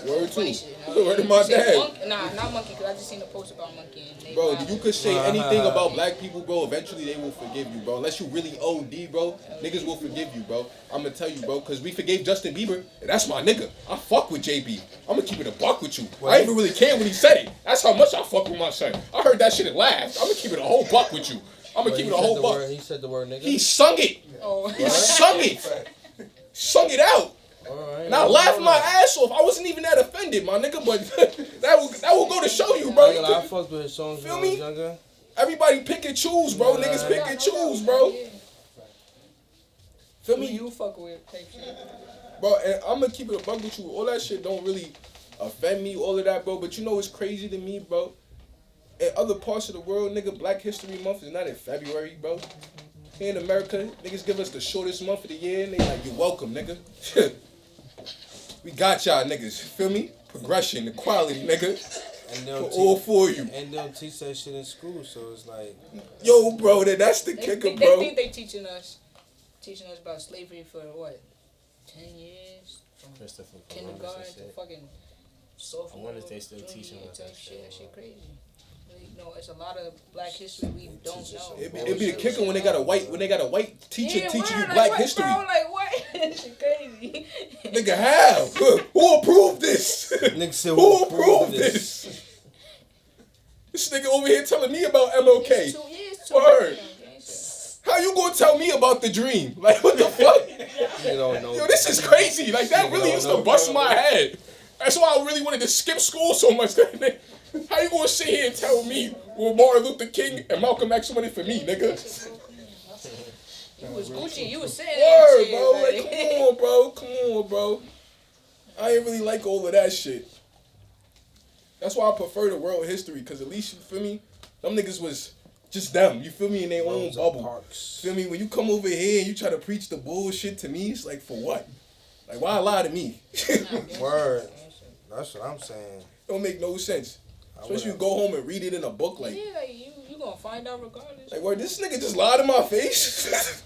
Word too. Shit, Word to my dad. Nah, not monkey, because I just seen a post about monkey. And bro, you could say anything about black people, bro. Eventually they will forgive you, bro. Unless you really OD, bro. Niggas will forgive you, bro. I'm gonna tell you, bro, because we forgave Justin Bieber. And that's my nigga. I fuck with JB. I'm gonna keep it a buck with you. I ain't even really care when he said it. That's how much I fuck with my son. I heard that shit and laughed. I'm gonna keep it a whole buck with you. I'm gonna keep it a whole buck. He said the word nigga? He sung it. Oh. He sung it. Sung it out. Right, and I laughed my ass off. I wasn't even that offended, my nigga, but that will go to show you, bro. I fucked with his songs when I was younger. Everybody pick and choose, bro. Niggas pick and choose, bro. Feel me? You fuck with type shit. Bro, and I'm gonna keep it a buck with you. All that shit don't really offend me, all of that, bro. But you know what's crazy to me, bro? In other parts of the world, nigga, Black History Month is not in February, bro. Here in America, niggas give us the shortest month of the year, and they like, you're welcome, nigga. We got y'all niggas, feel me? Progression, equality, nigga. And they'll all for you. And they'll teach that shit in school, so it's like... Yo, bro, that's the kicker, bro. They think they teaching us about slavery for what? 10 years? From kindergarten to fucking sophomore. I wonder if they still teaching us that shit. That shit crazy. No, it's a lot of black history we don't know. It'd be the kicker when they got a white teacher teaching you like black what, history. Bro, like what? It's crazy. Nigga, how? Who approved this? Nigga said, who approved this? This nigga over here telling me about MLK. It's 2 years. Word. How you gonna tell me about the dream? Like, what the fuck? You don't know. Yo, this is crazy. Like, that really used to bust my head. That's why I really wanted to skip school so much. How you gonna sit here and tell me what Martin Luther King and Malcolm X wanted for me, nigga? You was Gucci. You was saying word, that bro. shit. Like, come on, bro. I ain't really like all of that shit. That's why I prefer the world history, because at least, you feel me? Them niggas was just them, you feel me, in their own bubble. Feel me? When you come over here and you try to preach the bullshit to me, it's like, for what? Like, why lie to me? Word. That's what I'm saying. Don't make no sense. Especially you go home and read it in a book, like... Yeah, like, you gonna find out regardless. Like, where this nigga just lied in my face?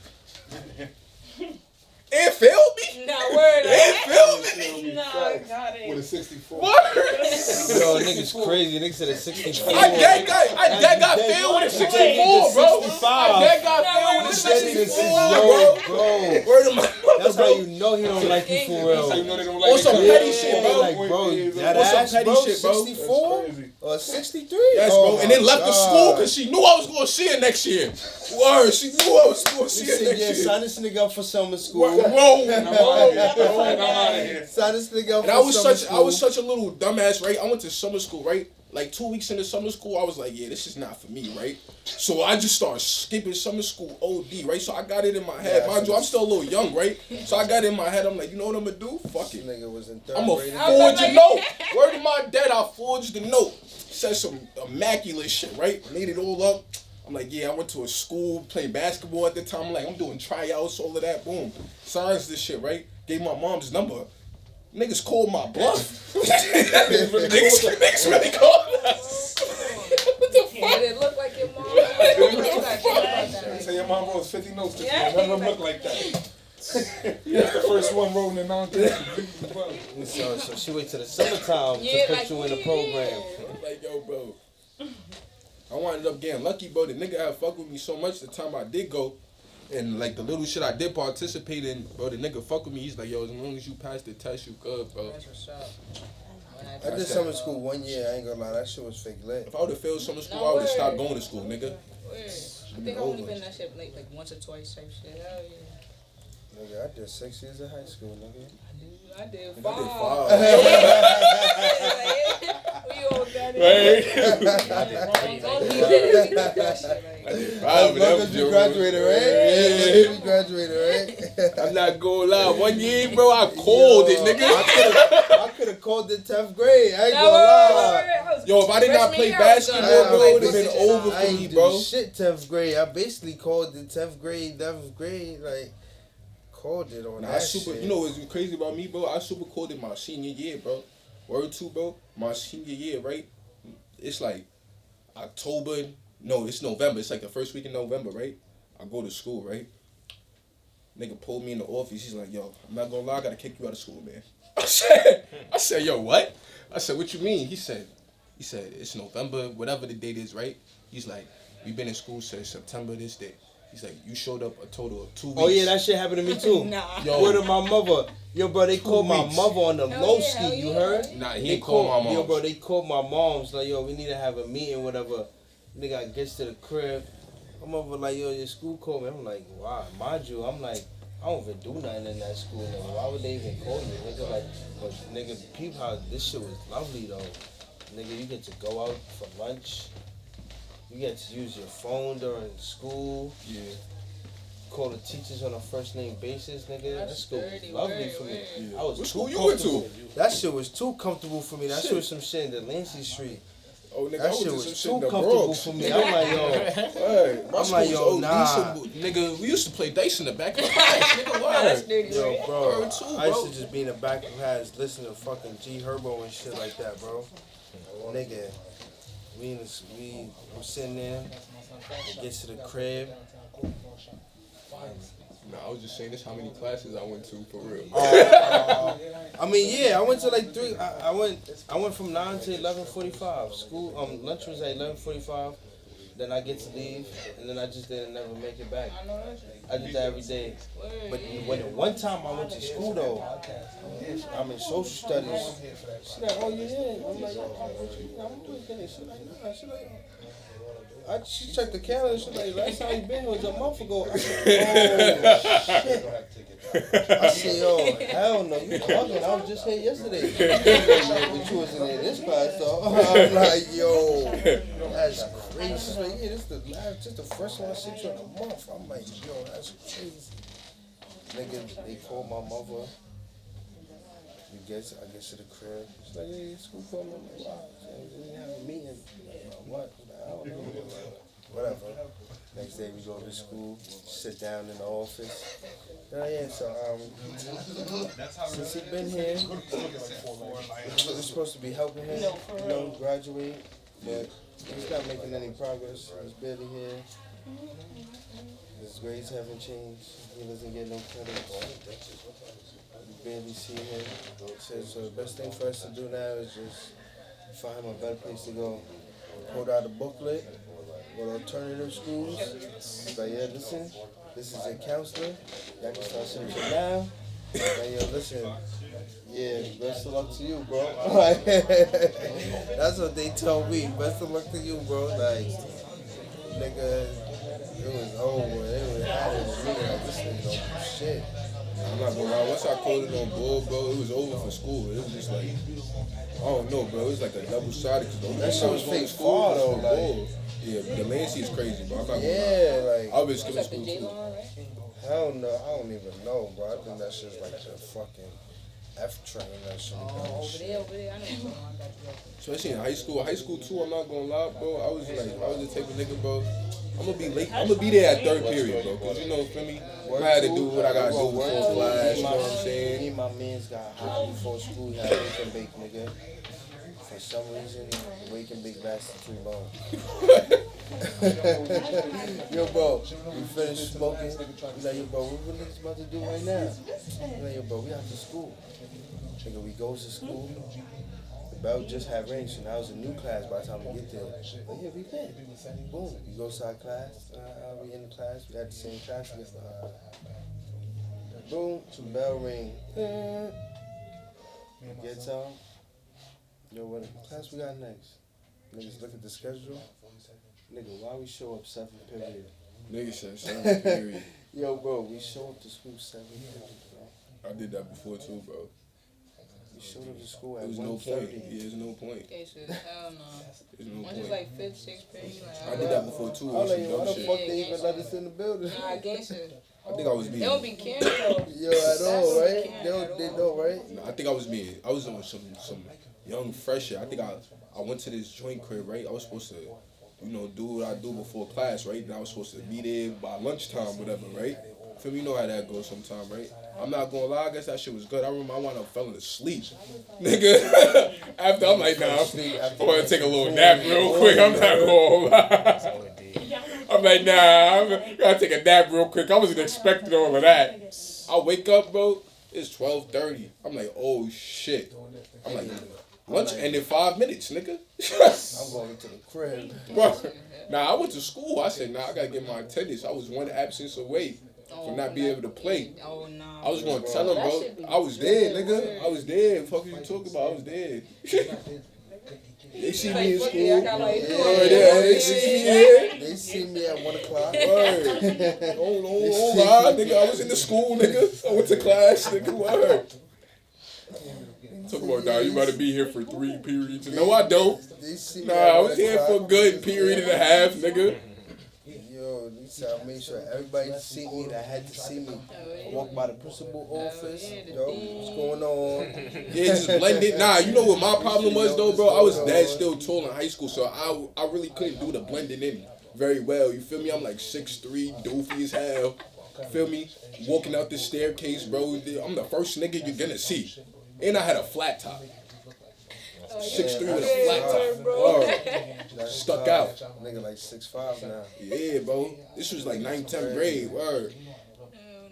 And failed me? Nah, word. And failed me? Nah, I got it. With a 64. What? Yo, niggas crazy. Niggas said a 64. I that got failed with a 64, bro. 65. I got failed with a 64, bro. Word of my That's how you know he don't like you for real. You know they don't like On some petty shit, bro. Like, bro, that On some ass, petty bro, shit, bro. 64 or 63? Yes, bro. And then left the school because she knew I was going to see her next year. Word, she knew I was going to see her next year. Sign this nigga up for summer school. Whoa. Sign this nigga up And for summer school. I was such a little dumbass, right? I went to summer school, right? Like 2 weeks into summer school, I was like, yeah, this is not for me, right? So I just started skipping summer school OD, right? So I got it in my head. Mind you, I'm still a little young, right? So I got it in my head. I'm like, you know what I'm going to do? Fuck it. Nigga was in third I'm going grade. to forge a note. Word to my dad, I forged the note. Said some immaculate shit, right? Made it all up. I'm like, yeah, I went to a school playing basketball at the time. I'm like, I'm doing tryouts, all of that. Boom. Signs this shit, right? Gave my mom's number. Niggas called my bluff. niggas really called us. What the fuck? Did it look like your mom? Say your mom wrote 50 notes to me. None of them look like that. That's the first one rolling in on So she wait till the summertime to put you in the program. Like, yo, bro. I wound up getting lucky, bro. The nigga had fucked with me so much the time I did go. And, like, the little shit I did participate in, bro, the nigga fuck with me. He's like, yo, as long as you pass the test, you good, bro. That's what's up. I did summer school 1 year. I ain't gonna lie, that shit was fake lit. If I would have failed summer school, I would have stopped going to school, nigga. I think I only been that shit like once or twice type shit. Hell yeah. Nigga, I did 6 years of high school, nigga. I did 5. I did 5. We all got it. As long as you graduated, right? Yeah, you graduated, right? I'm not gonna lie. 1 year, bro, I called it, nigga. I could have called it 10th grade. I ain't gonna lie. Yo, if I did not play basketball, bro, it would have been over for me, bro. Shit, 10th grade. I basically called it 10th grade, 11th grade, like. Called it on that shit. You know what's crazy about me, bro? I super called it my senior year, bro. Word 2, bro. My senior year, right? It's like October. No, it's November. It's like the first week in November, right? I go to school, right? Nigga pulled me in the office. He's like, yo, I'm not gonna lie, I gotta kick you out of school, man. I said, yo, what? I said, what you mean? He said, it's November, whatever the date is, right? He's like, we've been in school since September this day. He's like, you showed up a total of 2 weeks. Oh, yeah, that shit happened to me, too. Nah. Yo. Word of my mother. Yo, bro, they called my mother on the low ski, you heard? Nah, he ain't called my mom. Yo, bro, they called my mom's, like, yo, we need to have a meeting, whatever. Nigga, I gets to the crib. My mother like, yo, your school called me. I'm like, wow, mind you, I'm like, I don't even do nothing in that school, nigga. Why would they even call you? Nigga, like, but nigga, people, how this shit was lovely, though. Nigga, you get to go out for lunch. You get to use your phone during school. Yeah. Call the teachers on a first name basis, nigga. That school was lovely for me. Yeah. I was What too school you went to? That shit was too comfortable for me. That shit was some shit in Delancey Street. Oh, nigga, That shit was too comfortable for me. I'm like, yo. I'm like, yo, nah. Nigga, we used to play dice in the back of the class. Nigga, what? Yo, bro. Word 2, I used bro. to just be in the back of class listening to fucking G Herbo and shit like that, bro. Nigga, we were sitting there. We get to the crib. Nah, I was just saying this how many classes I went to for real. I mean, yeah, I went to like 3. I went from 9 to 11:45. School lunch was at 11:45. Then I get to leave, and then I just didn't never make it back. I did that every day. But one time I went to school though, I'm in social studies. She's like, oh yeah. I'm like, I'm doing this. She's like, nah. She's like, she checked the calendar. She's like, last time you been here was a month ago. I said, oh shit. I said, yo, hell no, you bugging. I was just here yesterday. But you wasn't in this class though. I'm like, yo, that's crazy. She's like, yeah, this is the first one I sent you in a month. I'm like, yo, that's crazy. Nigga, they called my mother. I guess to the crib. She's like, yeah, school called me. I'm like, wow. We didn't have a meeting. What? I don't know. Whatever. Next day we go to school, sit down in the office. Oh yeah, so since he's been here, we're supposed to be helping him, graduate, but he's not making any progress. He's barely here. His grades haven't changed. He doesn't get no credit. We barely see him. So the best thing for us to do now is just find him a better place to go. Pulled out a booklet with alternative schools. It's like, yeah, listen, this is a counselor. Y'all can start searching now. Like, yo, listen, yeah, best of luck to you, bro. That's what they told me. Best of luck to you, bro. Like, nigga, it was over. It was out of me. Like, this nigga don't do shit. I'm not gonna lie, once I called it on board, bro, it was over for school. It was just like, I don't know, bro. It was like a double-sided. That shit was fake far, though. Like, yeah, Delancey is crazy, bro. I'm not gonna yeah, lie. like, I've been skipping school, too. Hell no, I don't even know, bro. I think that shit's like a fucking F train or something. Over there. I know what's going on. I got you. Especially in high school too. I'm not gonna lie, bro. I was the type of nigga, bro. I'm gonna be late. I'm gonna be there at third period, bro. Cause you know, feel me. I had to do what I gotta do before class. You know what I'm saying? Me and my mans got high before school. Had wake and bake, nigga. For some reason, wake and bake lasted too long. Yo, bro, we finished smoking. We like, yo, bro, what we niggas about to do right now? We like, yo, bro, we out to school. Nigga, we goes to school. The bell just had rang, so now it's a new class by the time we get there. But yeah, we lit. Boom, we go to our class. We in the class. We had the same class. Boom, bell ring. Get time. Yo, what class we got next? Niggas look at the schedule. Nigga, why we show up 7th period? Nigga said 7th period. Yo, bro, we show up to school 7th period, bro. I did that before too, bro. We showed up to school at There was 1:30. no point. Yeah, there's no point. Okay, so hell no. There's no Once point. it's like 5th, 6th period, like, I did that before too. I was like, Some yo, why dumb the shit. fuck they even let us in the building? Nah, gangster. I think I was They being. don't be caring though. Yo, at all, right? That's They don't, right? Nah, I think I was on some young fresh shit. I think I went to this joint crib, right? I was supposed to, you know, do what I do before class, right? And I was supposed to be there by lunchtime, whatever, right? Feel me? You know how that goes sometime, right? I'm not gonna lie, I guess that shit was good. I remember I wound up falling asleep. Nigga, after I'm like, nah, I'm gonna take a little nap real quick. I'm not gonna lie. I'm like, nah, I'm gonna take a nap real quick. I wasn't expecting all of that. I wake up, bro, it's 12:30. I'm like, oh shit. I'm like, lunch ended 5 minutes, nigga. I'm going to the crib. Bro, nah, I went to school. I said, nah, I gotta get my attendance. I was one absence away from not being able to play. Oh, nah. I was gonna tell him, bro. I was there, nigga. I was there. Fuck you talking about? I was there. They see me in school. They see me here. They see me at 1 o'clock. Word. Hold on, nigga. I was in the school, nigga. I went to class, nigga. Word. Talk about, nah, you about to be here for 3 periods. No, I don't. They see me Nah, at I 1 was here for a o'clock. good period and a half, nigga. Yo, they said I made sure everybody see me that had to see me. I walked by the principal office. Yo, what's going on? Yeah, just blend it. Nah, you know what my problem was though, bro? I was dead still tall in high school, so I really couldn't do the blending in very well. You feel me? I'm like 6'3", doofy as hell. Feel me? Walking out the staircase, bro. I'm the first nigga you're gonna see. And I had a flat top. 6'3" with a flat top. Word. Stuck out. Nigga like 6'5" now. Yeah, bro. This was like 9th, 10th grade. Word.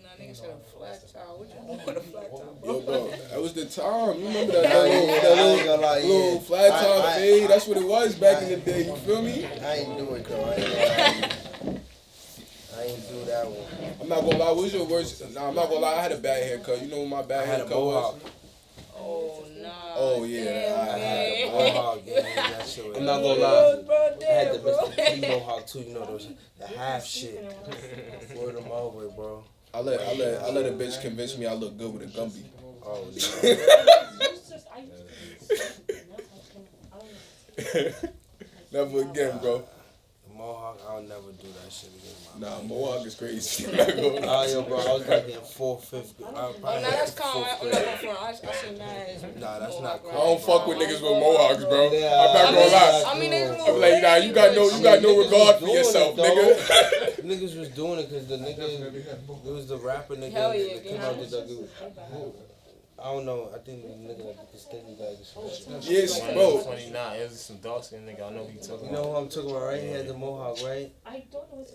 Nah, niggas said a flat top. What you doing with a flat top, bro? Yo, bro, that was the time. You remember that little flat top fade? That's what it was back in the day. You feel me? I ain't do it, though. I ain't do that one. I'm not gonna lie. What was your worst? Nah, I'm not gonna lie. I had a bad haircut. You know what my bad haircut was? Oh, nah. Oh, yeah. I had a Mohawk, yeah, that shit was. I'm not gonna lie. I had the Mr. P Mohawk too. You know those the half shit. Word them over, bro. I let a bitch convince me I look good with a Gumby. Oh, Never again, bro. Mohawk, I'll never do that shit again. Nah, Mohawk is crazy. I'm not gonna lie. Yo, bro, I was like in 4th, 5th grade. Oh, nah, that's calm. I'm not going for it. I see mad. Nah, that's not cool. I don't fuck with niggas with Mohawks, bro. Yeah, I'm not gonna lie. I mean, I'm like, nah, you got no regard for yourself, nigga. Niggas was doing it because the nigga, it was the rapper nigga Hell yeah, that came out with that dude. I don't know, I think the nigga like the skinny guy just Yes, bro. 29. It was some dark skin nigga. I know who you talking You know about. who I'm talking about, right? He had the mohawk, right?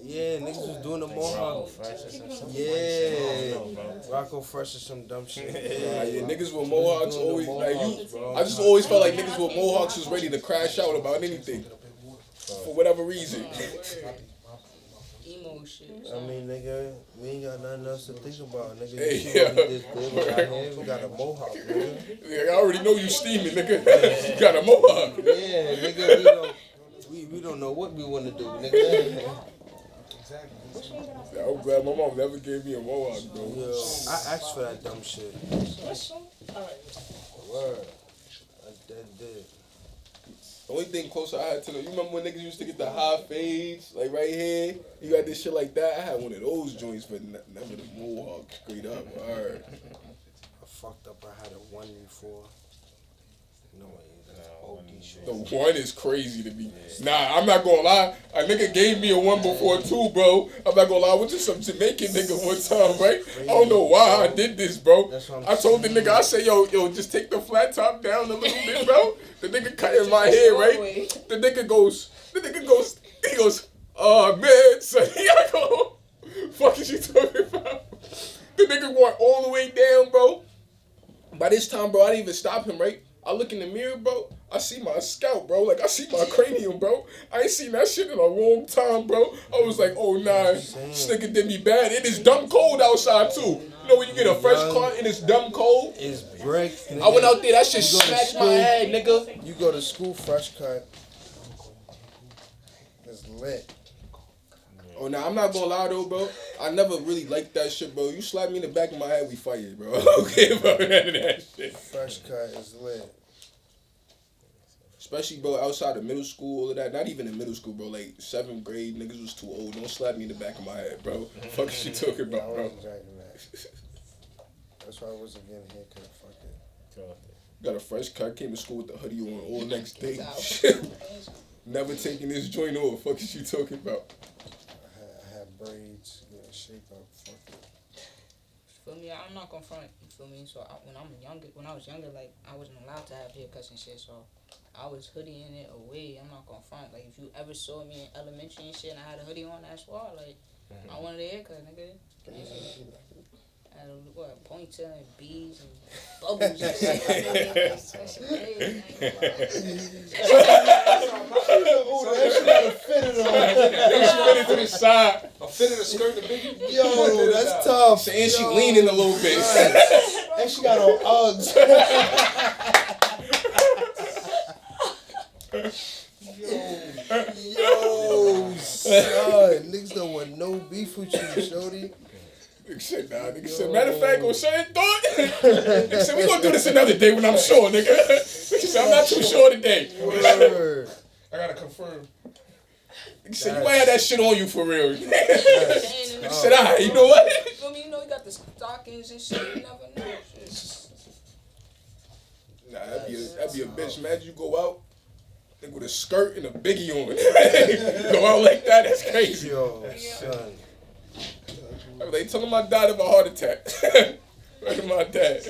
Yeah, niggas was doing the mohawk. Fresh or some shit. Yeah, Rocco Fresh or some dumb shit. Yeah, niggas with Mohawks always like you. I just always felt like niggas with Mohawks was ready to crash out about anything for whatever reason. Emo shit. I mean, nigga, we ain't got nothing else to think about, nigga. Hey, You see yeah. what we just did with our hair? We got a mohawk, nigga. Yeah, I already know you steaming, nigga. You got a Mohawk. Yeah, nigga, we don't know what we want to do, nigga. Yeah, I'm glad my mom never gave me a Mohawk, bro. Yo, I asked for that dumb shit. Word. That did. The only thing closer I had to you remember when niggas used to get the high fades, like right here? You got this shit like that? I had one of those joints, but never the Mohawk straight up. Alright. fucked up. I had a 1 before. No way. The 1 is crazy to me. Nah, I'm not gonna lie. A nigga gave me a 1 before too, bro. I'm not gonna lie. I went to some Jamaican nigga one time, right? I don't know why I did this, bro. I told the nigga, I said, yo, just take the flat top down a little bit, bro. The nigga cutting my hair, right? The nigga goes, he goes, oh man, son. I go, fuck is you talking about? The nigga went all the way down, bro. By this time, bro, I didn't even stop him, right? I look in the mirror, bro. I see my scalp, bro. Like, I see my cranium, bro. I ain't seen that shit in a long time, bro. I was like, oh, nah. This nigga did me bad. It is dumb cold outside, too. You know when you get a fresh cut and it's dumb cold? It's brick. I went out there. That shit smacked my head, nigga. You go to school, fresh cut. It's lit. Oh, nah, I'm not gonna lie, though, bro. I never really liked that shit, bro. You slap me in the back of my head, we fight, bro. Okay, bro, none of that shit. Fresh cut is lit. Especially, bro, outside of middle school, all of that. Not even in middle school, bro. Like, 7th grade, niggas was too old. Don't slap me in the back of my head, bro. Fuck is you talking about, I bro? wasn't jacking that. That's why I wasn't getting a haircut. Fuck it. Got a fresh cut, came to school with the hoodie on all next day. Never taking this joint off. Fuck is you talking about? I had braids, shape up. Fuck it. Feel me? I'm not gonna front. You feel me? So when I was younger, like I wasn't allowed to have haircuts and shit. So I was hoodieing it away. I'm not gonna front. Like if you ever saw me in elementary and shit, and I had a hoodie on, that's why. Like I wanted a haircut, nigga. I had a ponytail and beads and bubbles and shit. That shit crazy. Oh, that shit got a fitted on. Fitted to the side. A fitted a skirt to big. Yo, that's tough. And she leaning a little bit. And she got on Uggs. Yo, son. Niggas don't want no beef with you, shorty. Nigga said, nah. Nigga said, matter of fact, go say it, thought. Nigga said, we gonna do this another day when I'm sure, nigga. Nigga said, I'm not too sure today. Word. I gotta confirm. Nigga said, you might have that shit on you for real. Nigga said, alright, you know what? You feel me? You know you got the stockings and shit. You never know. Nah, that'd be a bitch. Imagine you go out, nigga, with a skirt and a biggie on. Go out like that, that's crazy. Yo, son. They told him I died of a heart attack. Look at my dad.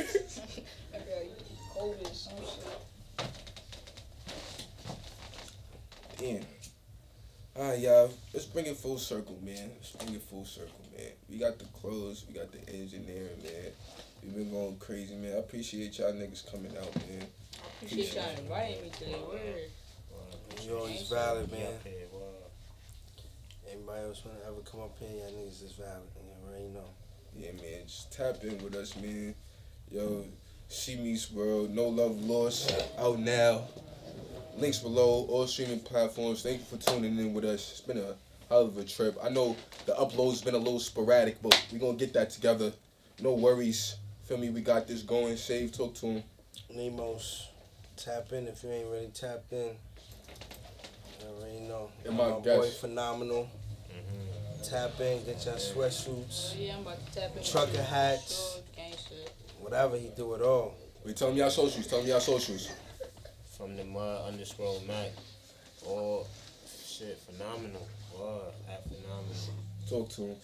Damn. Alright, y'all. Let's bring it full circle, man. We got the clothes, we got the engineering, man. We've been going crazy, man. I appreciate y'all niggas coming out, man. I appreciate y'all inviting me today. Word. You always valid, man. Anybody else wanna ever come up here? Y'all niggas is valid. You already know. Yeah, man. Just tap in with us, man. Yo, She Meets World, No Love Lost, out now. Links below, all streaming platforms. Thank you for tuning in with us. It's been a hell of a trip. I know the upload's been a little sporadic, but we're going to get that together. No worries. Feel me? We got this going. Save, talk to him. Nemos, tap in if you ain't really tapped in. You already know. And my my boy guest. Phenomanal. Tap in, get your sweatsuits, Yeah, I'm about to tap in. trucker hats, whatever, he do it all. Wait, tell me y'all socials. From the mud_Mac. Oh, shit, Phenomenal. Wow, at Phenomenal. Talk to him.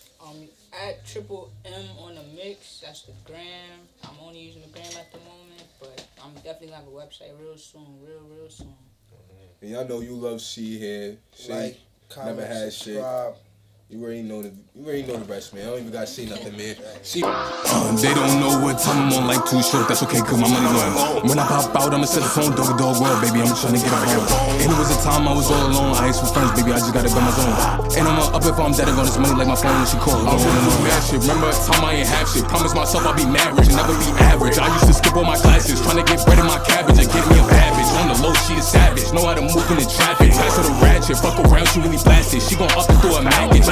At Triple M on the mix. That's the gram. I'm only using the gram at the moment, but I'm definitely gonna have a website real soon. Real soon. And y'all know you love C here. C, Like, comment, never had shit. subscribe. You already know the rest, man. I don't even gotta say nothing, man. See, They don't know what time I'm on, like too short, that's okay, cause my money long. When I pop out, I'ma set the phone, dog world, baby, I'm trying to get it home. And it was a time I was all alone, I ain't with friends, baby, I just gotta build my zone. And I'ma up if I'm dead, I got this money like my phone when she call. I wanna know mad shit, remember a time I ain't have shit. Promise myself I'll be mad rich and never be average. I used to skip all my classes, trying to get bread in my cabbage and get me a bad bitch. On the low, she a savage, know how to move in the traffic. Pass her the ratchet, fuck around, she really blasted. She gon' up and throw a maggot.